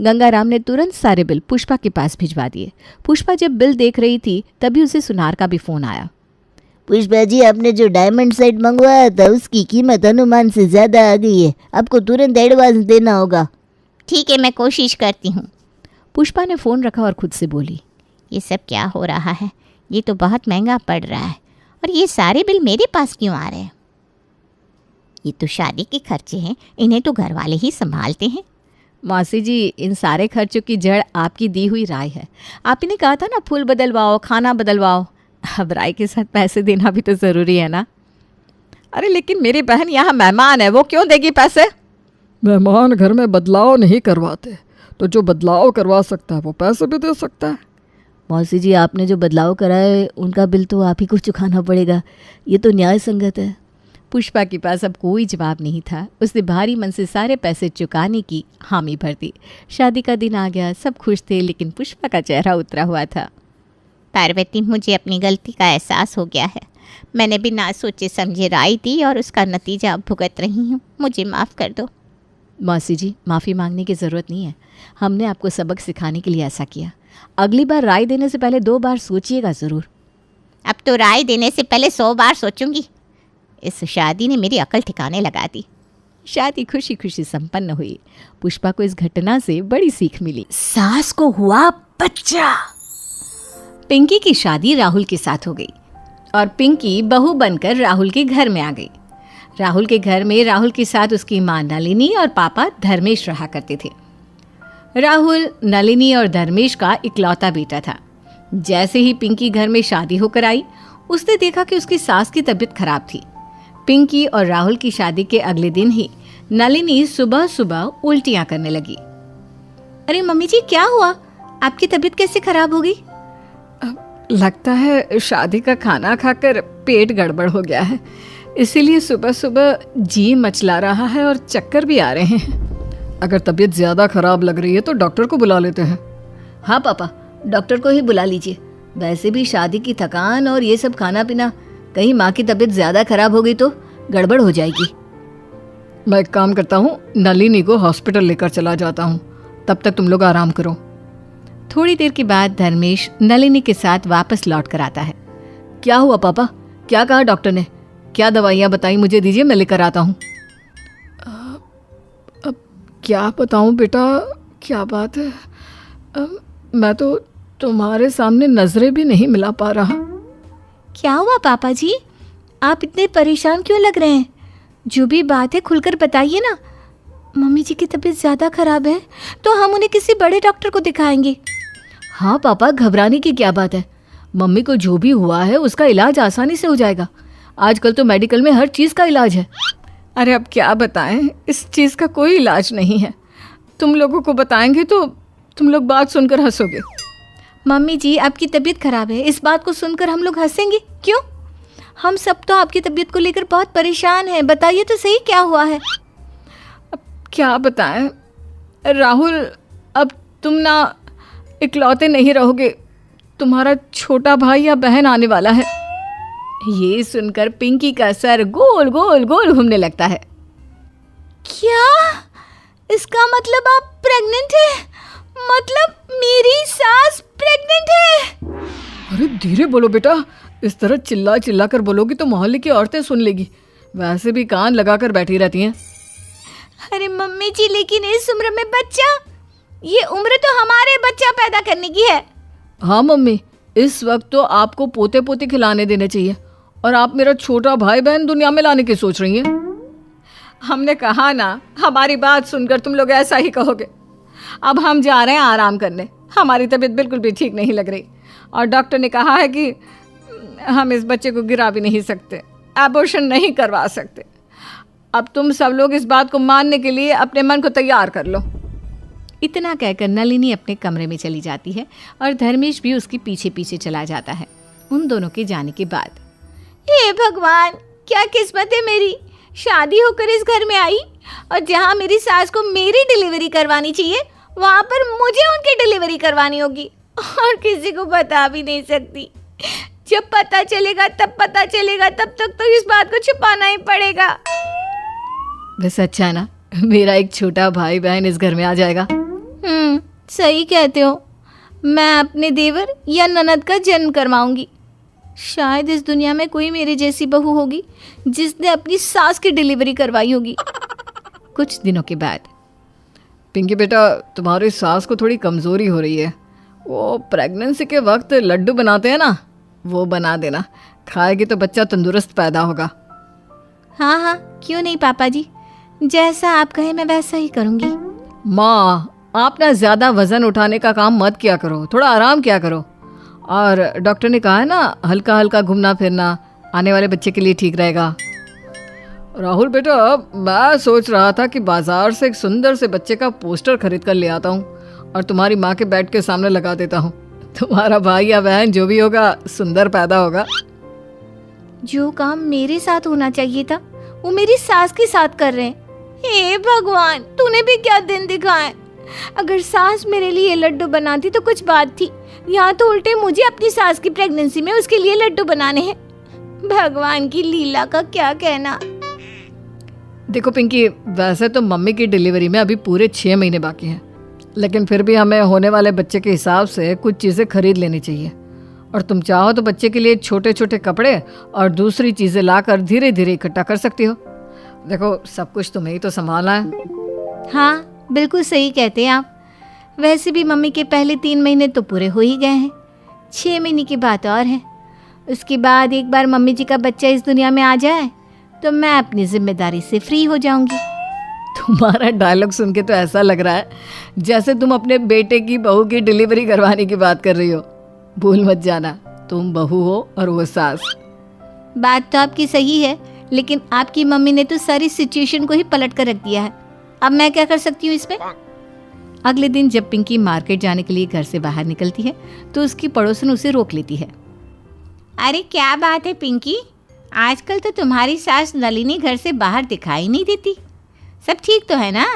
[SPEAKER 1] गंगाराम ने तुरंत सारे बिल पुष्पा के पास भिजवा दिए। पुष्पा जब बिल देख रही थी तभी उसे सुनार का भी फ़ोन आया।
[SPEAKER 4] पुष्पा जी, आपने जो डायमंड सेट मंगवाया था उसकी कीमत अनुमान से ज़्यादा आ गई है, आपको तुरंत एडवांस देना होगा।
[SPEAKER 3] ठीक है, मैं कोशिश करती हूँ।
[SPEAKER 1] पुष्पा ने फ़ोन रखा और खुद से बोली,
[SPEAKER 3] ये सब क्या हो रहा है? ये तो बहुत महंगा पड़ रहा है और ये सारे बिल मेरे पास क्यों आ रहे हैं? ये तो शादी के खर्चे हैं, इन्हें तो घर वाले ही संभालते हैं।
[SPEAKER 1] मौसी जी, इन सारे खर्चों की जड़ आपकी दी हुई राय है। आप ही ने कहा था ना, फूल बदलवाओ, खाना बदलवाओ। अब राय के साथ पैसे देना भी तो ज़रूरी है ना।
[SPEAKER 5] अरे लेकिन मेरी बहन यहाँ मेहमान है, वो क्यों देगी पैसे?
[SPEAKER 2] मेहमान घर में बदलाव नहीं करवाते, तो जो बदलाव करवा सकता है वो पैसे भी दे सकता है।
[SPEAKER 4] मौसी जी, आपने जो बदलाव कराए उनका बिल तो आप ही को चुकाना पड़ेगा, ये तो न्याय संगत है।
[SPEAKER 1] पुष्पा के पास अब कोई जवाब नहीं था। उसने भारी मन से सारे पैसे चुकाने की हामी भर दी। शादी का दिन आ गया, सब खुश थे, लेकिन पुष्पा का चेहरा उतरा हुआ था।
[SPEAKER 3] पार्वती, मुझे अपनी गलती का एहसास हो गया है। मैंने बिना सोचे समझे राय दी और उसका नतीजा अब भुगत रही हूँ। मुझे माफ़ कर दो।
[SPEAKER 1] मौसी जी, माफ़ी मांगने की ज़रूरत नहीं है। हमने आपको सबक सिखाने के लिए ऐसा किया। अगली बार राय देने से पहले 2 बार सोचिएगा ज़रूर।
[SPEAKER 3] अब तो राय देने से पहले 100 बार सोचूंगी। इस शादी ने मेरी अकल ठिकाने लगा दी।
[SPEAKER 1] शादी खुशी खुशी संपन्न हुई। पुष्पा को इस घटना से बड़ी सीख मिली।
[SPEAKER 5] सास को हुआ बच्चा।
[SPEAKER 1] पिंकी की शादी राहुल के साथ हो गई और पिंकी बहू बनकर राहुल के घर में आ गई। राहुल के घर में राहुल के साथ उसकी मां नलिनी और पापा धर्मेश रहा करते थे। राहुल, नलिनी और धर्मेश का इकलौता बेटा था। जैसे ही पिंकी घर में शादी होकर आई, उसने देखा कि उसकी सास की तबीयत खराब थी। पिंकी और राहुल की शादी के अगले दिन ही नलिनी सुबह सुबह उल्टियां करने लगी।
[SPEAKER 3] अरे मम्मी जी क्या हुआ? आपकी तबीयत कैसे खराब हो गई?
[SPEAKER 5] लगता है शादी का खाना खाकर पेट गड़बड़ हो गया है, इसीलिए सुबह सुबह जी मचला रहा है और चक्कर भी आ रहे हैं।
[SPEAKER 2] अगर तबीयत ज़्यादा खराब लग रही है तो डॉक्टर को बुला लेते हैं।
[SPEAKER 1] हाँ पापा, डॉक्टर को ही बुला लीजिए। वैसे भी शादी की थकान और ये सब खाना पीना, कहीं माँ की तबीयत ज्यादा खराब हो गई तो गड़बड़ हो जाएगी।
[SPEAKER 2] मैं एक काम करता हूँ, नलिनी को हॉस्पिटल लेकर चला जाता हूँ, तब तक तुम लोग आराम करो।
[SPEAKER 1] थोड़ी देर के बाद धर्मेश नलिनी के साथ वापस लौट कर आता है। क्या हुआ पापा? क्या कहा डॉक्टर ने? क्या दवाइयाँ बताई मुझे दीजिए, मैं लेकर आता हूँ।
[SPEAKER 2] अब क्या बताऊँ बेटा, क्या बात है? मैं तो तुम्हारे सामने नजरें भी नहीं मिला पा रहा।
[SPEAKER 3] क्या हुआ पापा जी? आप इतने परेशान क्यों लग रहे हैं? जो भी बात है खुलकर बताइए ना। मम्मी जी की तबीयत ज़्यादा खराब है तो हम उन्हें किसी बड़े डॉक्टर को दिखाएंगे।
[SPEAKER 1] हाँ पापा, घबराने की क्या बात है? मम्मी को जो भी हुआ है उसका इलाज आसानी से हो जाएगा। आजकल तो मेडिकल में हर चीज़ का इलाज है।
[SPEAKER 5] अरे अब क्या बताएं, इस चीज़ का कोई इलाज नहीं है। तुम लोगों को बताएंगे तो तुम लोग बात सुनकर हंसोगे।
[SPEAKER 3] मम्मी जी आपकी तबीयत खराब है, इस बात को सुनकर हम लोग हंसेंगे क्यों? हम सब तो आपकी तबीयत को लेकर बहुत परेशान हैं। बताइए तो सही क्या हुआ है?
[SPEAKER 5] अब क्या बताएं राहुल, अब तुम ना इकलौते नहीं रहोगे, तुम्हारा छोटा भाई या बहन आने वाला है।
[SPEAKER 1] ये सुनकर पिंकी का सर गोल गोल गोल घूमने लगता है।
[SPEAKER 3] क्या? इसका मतलब आप प्रेग्नेंट है? मतलब मेरी सास प्रेग्नेंट है?
[SPEAKER 2] अरे धीरे बोलो बेटा, इस तरह चिल्ला चिल्ला कर बोलोगी तो मोहल्ले की औरतें सुन लेगी। वैसे भी कान लगाकर बैठी रहती हैं।
[SPEAKER 3] अरे मम्मी जी, लेकिन इस उम्र में बच्चा, ये उम्र तो हमारे बच्चा पैदा करने की है।
[SPEAKER 2] हाँ मम्मी, इस वक्त तो आपको पोते पोते खिलाने देने चाहिए और आप मेरा छोटा भाई बहन दुनिया में लाने की सोच रही हैं।
[SPEAKER 5] हमने कहा ना, हमारी बात सुनकर तुम लोग ऐसा ही कहोगे। अब हम जा रहे हैं आराम करने, हमारी तबीयत बिल्कुल भी ठीक नहीं लग रही और डॉक्टर ने कहा है कि हम इस बच्चे को गिरा भी नहीं सकते, एबॉर्शन नहीं करवा सकते। अब तुम सब लोग इस बात को मानने के लिए अपने मन को तैयार कर लो।
[SPEAKER 1] इतना कहकर नलिनी अपने कमरे में चली जाती है और धर्मेश भी उसके पीछे पीछे चला जाता है। उन दोनों के जाने के बाद,
[SPEAKER 3] हे भगवान, क्या किस्मत है मेरी, शादी होकर इस घर में आई और जहाँ मेरी सास को मेरी डिलीवरी करवानी चाहिए वहाँ पर मुझे उनकी डिलीवरी करवानी होगी और किसी को बता भी नहीं सकती। जब पता चलेगा तब पता चलेगा, तब तक तो इस बात को छुपाना ही पड़ेगा।
[SPEAKER 1] बस अच्छा है ना, मेरा एक छोटा भाई बहन इस घर में आ जाएगा।
[SPEAKER 3] सही कहते हो। मैं अपने देवर या ननद का जन्म करवाऊंगी। शायद इस दुनिया में कोई मेरे जैसी बहू होगी जिसने अपनी सास की डिलीवरी करवाई होगी।
[SPEAKER 1] कुछ दिनों के बाद,
[SPEAKER 2] पिंकी बेटा, तुम्हारी सास को थोड़ी कमज़ोरी हो रही है। वो प्रेगनेंसी के वक्त लड्डू बनाते हैं ना, वो बना देना, खाएगी तो बच्चा तंदुरुस्त पैदा होगा।
[SPEAKER 3] हाँ हाँ, क्यों नहीं पापा जी, जैसा आप कहें मैं वैसा ही करूँगी।
[SPEAKER 2] माँ, आप ना ज़्यादा वज़न उठाने का काम मत किया करो, थोड़ा आराम किया करो। और डॉक्टर ने कहा है ना, हल्का हल्का घूमना फिरना आने वाले बच्चे के लिए ठीक रहेगा। राहुल बेटा, मैं सोच रहा था कि बाजार से एक सुंदर से बच्चे का पोस्टर खरीद कर ले आता हूँ और तुम्हारी माँ के बेड के सामने लगा देता हूँ। तुम्हारा भाई या बहन जो भी होगा सुंदर पैदा होगा।
[SPEAKER 3] जो काम मेरे साथ होना चाहिए था वो मेरी सास के साथ कर रहे हैं। हे भगवान, तूने भी क्या दिन दिखाए। अगर सास मेरे लिए लड्डू बनाती तो कुछ बात थी, यहाँ तो उल्टे मुझे अपनी सास की प्रेगनेंसी में उसके लिए लड्डू बनाने हैं। भगवान की लीला का क्या कहना।
[SPEAKER 2] देखो पिंकी, वैसे तो मम्मी की डिलीवरी में अभी पूरे 6 महीने बाकी हैं, लेकिन फिर भी हमें होने वाले बच्चे के हिसाब से कुछ चीज़ें खरीद लेनी चाहिए। और तुम चाहो तो बच्चे के लिए छोटे छोटे कपड़े और दूसरी चीज़ें लाकर धीरे धीरे इकट्ठा कर सकती हो। देखो, सब कुछ तुम्हें ही तो संभालना है।
[SPEAKER 3] हाँ, बिल्कुल सही कहते हैं आप। वैसे भी मम्मी के पहले 3 महीने तो पूरे हो ही गए हैं, 6 महीने की बात और है। उसके बाद एक बार मम्मी जी का बच्चा इस दुनिया में आ जाए तो मैं अपनी जिम्मेदारी से फ्री हो जाऊंगी।
[SPEAKER 2] तुम्हारा डायलॉग सुन के तो ऐसा लग रहा है जैसे तुम अपने बेटे की बहू की डिलीवरी करवाने की बात कर रही हो। भूल मत जाना, तुम बहू हो और वो सास।
[SPEAKER 3] बात तो आपकी सही है, लेकिन आपकी मम्मी ने तो सारी सिचुएशन को ही पलट कर रख दिया है। अब मैं क्या कर सकती हूँ इसमें?
[SPEAKER 1] अगले दिन जब पिंकी मार्केट जाने के लिए घर से बाहर निकलती है तो उसकी पड़ोसन उसे रोक लेती है।
[SPEAKER 3] अरे क्या बात है पिंकी, आजकल तो तुम्हारी सास नलिनी घर से बाहर दिखाई नहीं देती। सब ठीक तो है ना?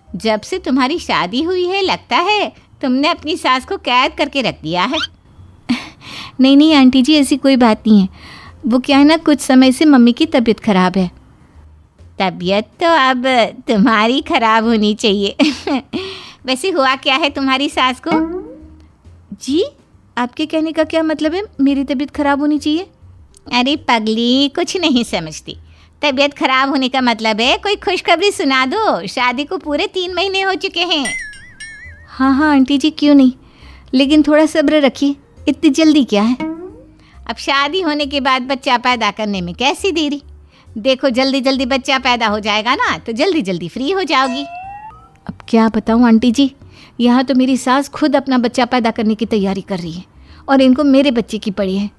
[SPEAKER 3] जब से तुम्हारी शादी हुई है लगता है तुमने अपनी सास को कैद करके रख दिया है।
[SPEAKER 1] नहीं नहीं आंटी जी, ऐसी कोई बात नहीं है। वो क्या है ना, कुछ समय से मम्मी की तबीयत खराब है।
[SPEAKER 3] तबीयत तो अब तुम्हारी खराब होनी चाहिए। वैसे हुआ क्या है तुम्हारी सास को?
[SPEAKER 1] जी, आपके कहने का क्या मतलब है, मेरी तबीयत खराब होनी चाहिए?
[SPEAKER 3] अरे पगली, कुछ नहीं समझती। तबीयत खराब होने का मतलब है कोई खुशखबरी सुना दो। शादी को पूरे 3 महीने हो चुके हैं।
[SPEAKER 1] हाँ हाँ आंटी जी, क्यों नहीं, लेकिन थोड़ा सब्र रखिए, इतनी जल्दी क्या है?
[SPEAKER 3] अब शादी होने के बाद बच्चा पैदा करने में कैसी देरी। देखो जल्दी जल्दी बच्चा पैदा हो जाएगा ना तो जल्दी जल्दी फ्री हो जाओगी।
[SPEAKER 1] अब क्या बताऊँ आंटी जी, यहाँ तो मेरी सास खुद अपना बच्चा पैदा करने की तैयारी कर रही है और इनको मेरे बच्चे की पड़ी है।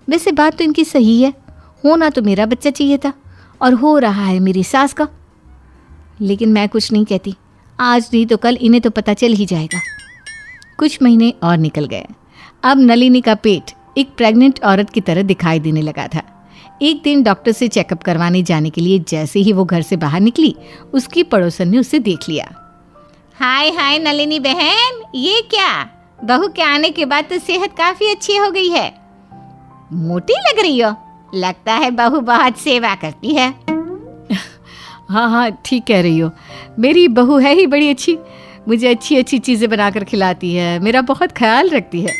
[SPEAKER 1] वैसे बात तो इनकी सही है, होना तो मेरा बच्चा चाहिए था और हो रहा है मेरी सास का। लेकिन मैं कुछ नहीं कहती, आज नहीं तो कल इन्हें तो पता चल ही जाएगा। कुछ महीने और निकल गए। अब नलिनी का पेट एक प्रेग्नेंट औरत की तरह दिखाई देने लगा था। एक दिन डॉक्टर से चेकअप करवाने जाने के लिए जैसे ही वो घर से बाहर निकली, उसकी पड़ोसन ने उसे देख लिया।
[SPEAKER 3] हाय हाय नलिनी बहन, ये क्या? बहू के आने के बाद तो सेहत काफ़ी अच्छी हो गई है। मोटी लग रही हो, लगता है बहू बहुत सेवा करती है।
[SPEAKER 1] हाँ हाँ ठीक कह रही हो, मेरी बहू है ही बड़ी अच्छी। मुझे अच्छी अच्छी चीज़ें बनाकर खिलाती है, मेरा बहुत ख्याल रखती है।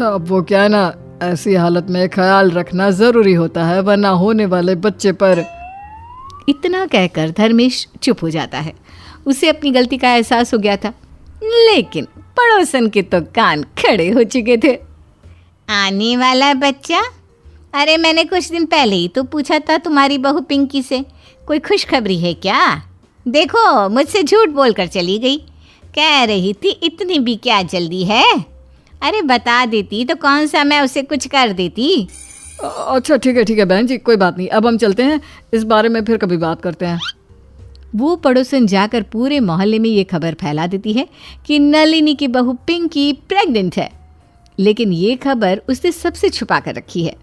[SPEAKER 2] अब वो क्या है ना, ऐसी हालत में ख्याल रखना ज़रूरी होता है, वरना होने वाले बच्चे पर।
[SPEAKER 1] इतना कहकर धर्मेश चुप हो जाता है। उसे अपनी गलती का एहसास हो गया था, लेकिन पड़ोसन के तो कान खड़े हो चुके थे।
[SPEAKER 3] आने वाला बच्चा? अरे मैंने कुछ दिन पहले ही तो पूछा था तुम्हारी बहू पिंकी से, कोई खुशखबरी है क्या? देखो मुझसे झूठ बोलकर चली गई। कह रही थी इतनी भी क्या जल्दी है। अरे बता देती तो कौन सा मैं उसे कुछ कर देती।
[SPEAKER 2] अच्छा ठीक है बहन जी, कोई बात नहीं, अब हम चलते हैं, इस बारे में फिर कभी बात करते हैं।
[SPEAKER 1] वो पड़ोसन जाकर पूरे मोहल्ले में ये खबर फैला देती है कि नलिनी की बहू पिंकी प्रेग्नेंट है। लेकिन ये खबर उसने सबसे छुपा कर रखी है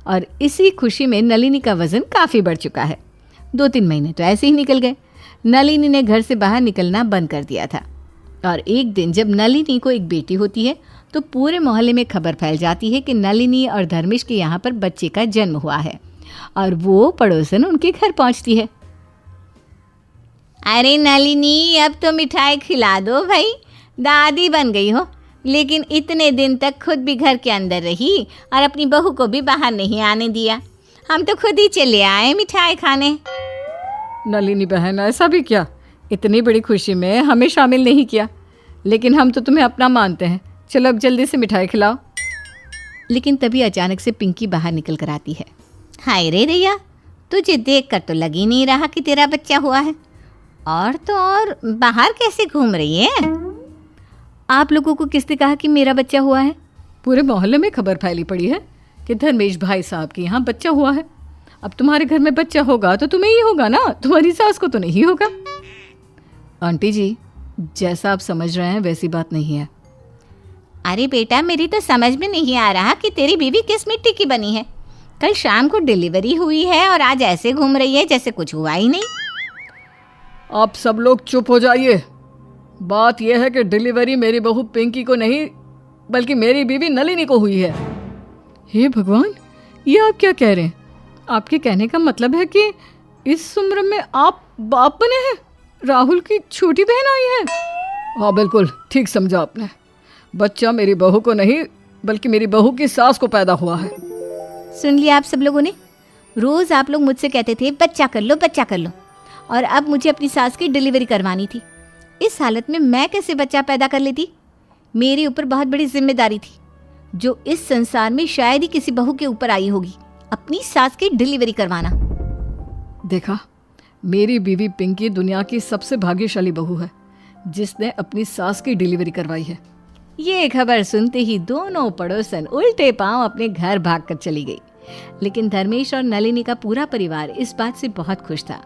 [SPEAKER 1] और इसी खुशी में नलिनी का वज़न काफ़ी बढ़ चुका है। 2-3 महीने तो ऐसे ही निकल गए। नलिनी ने घर से बाहर निकलना बंद कर दिया था और एक दिन जब नलिनी को एक बेटी होती है तो पूरे मोहल्ले में खबर फैल जाती है कि नलिनी और धर्मेश के यहाँ पर बच्चे का जन्म हुआ है और वो पड़ोसन उनके घर पहुँचती है।
[SPEAKER 3] अरे नलिनी, अब तो मिठाई खिला दो भाई, दादी बन गई हो। लेकिन इतने दिन तक खुद भी घर के अंदर रही और अपनी बहू को भी बाहर नहीं आने दिया। हम तो खुद ही चले आए मिठाई खाने।
[SPEAKER 2] नलिनी बहन, ऐसा भी क्या, इतनी बड़ी खुशी में हमें शामिल नहीं किया, लेकिन हम तो तुम्हें अपना मानते हैं। चलो अब जल्दी से मिठाई खिलाओ।
[SPEAKER 1] लेकिन तभी अचानक से पिंकी बाहर निकल कर आती है।
[SPEAKER 3] हाय रे रिया, तुझे देख कर तो लग ही नहीं रहा कि तेरा बच्चा हुआ है। और तो और बाहर कैसे घूम रही है?
[SPEAKER 1] आप लोगों को किसने कहा कि मेरा बच्चा हुआ है?
[SPEAKER 2] पूरे मोहल्ले में खबर फैली पड़ी है कि धर्मेश भाई साहब के यहाँ बच्चा हुआ है। अब तुम्हारे घर में बच्चा होगा तो तुम्हें ही होगा ना, तुम्हारी सास को तो नहीं होगा।
[SPEAKER 1] आंटी जी, जैसा आप समझ रहे हैं वैसी बात नहीं है।
[SPEAKER 3] अरे बेटा, मेरी तो समझ में नहीं आ रहा कि तेरी बीवी किस मिट्टी की बनी है। कल शाम को डिलीवरी हुई है और आज ऐसे घूम रही है जैसे कुछ हुआ ही नहीं।
[SPEAKER 2] आप सब लोग चुप हो जाइए। बात यह है कि डिलीवरी मेरी बहू पिंकी को नहीं बल्कि मेरी बीवी नलिनी को हुई है।
[SPEAKER 1] हे भगवान, ये आप क्या कह रहे हैं? आपके कहने का मतलब है कि इस उम्र में आप बाप बने हैं? राहुल की छोटी बहन आई है?
[SPEAKER 2] हाँ बिल्कुल ठीक समझा आपने। बच्चा मेरी बहू को नहीं बल्कि मेरी बहू की सास को पैदा हुआ है।
[SPEAKER 1] सुन लिया आप सब लोगों ने? रोज़ आप लोग मुझसे कहते थे बच्चा कर लो बच्चा कर लो, और अब मुझे अपनी सास की डिलीवरी करवानी थी। इस हालत में मैं कैसे बच्चा पैदा कर लेती? मेरे ऊपर बहुत बड़ी जिम्मेदारी थी जो इस संसार में शायद ही किसी बहू के ऊपर आई होगी, अपनी सास की डिलीवरी करवाना।
[SPEAKER 2] देखा, मेरी बीवी पिंकी दुनिया की सबसे भाग्यशाली बहू है जिसने अपनी सास की डिलीवरी करवाई है।
[SPEAKER 1] ये खबर सुनते ही दोनों पड़ोसन उल्टे पांव अपने घर भागकर चली गई। लेकिन धर्मेश और नलिनी का पूरा परिवार इस बात से बहुत खुश था।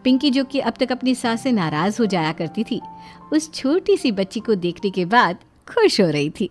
[SPEAKER 1] पिंकी, जो कि अब तक अपनी सास से नाराज हो जाया करती थी, उस छोटी सी बच्ची को देखने के बाद खुश हो रही थी।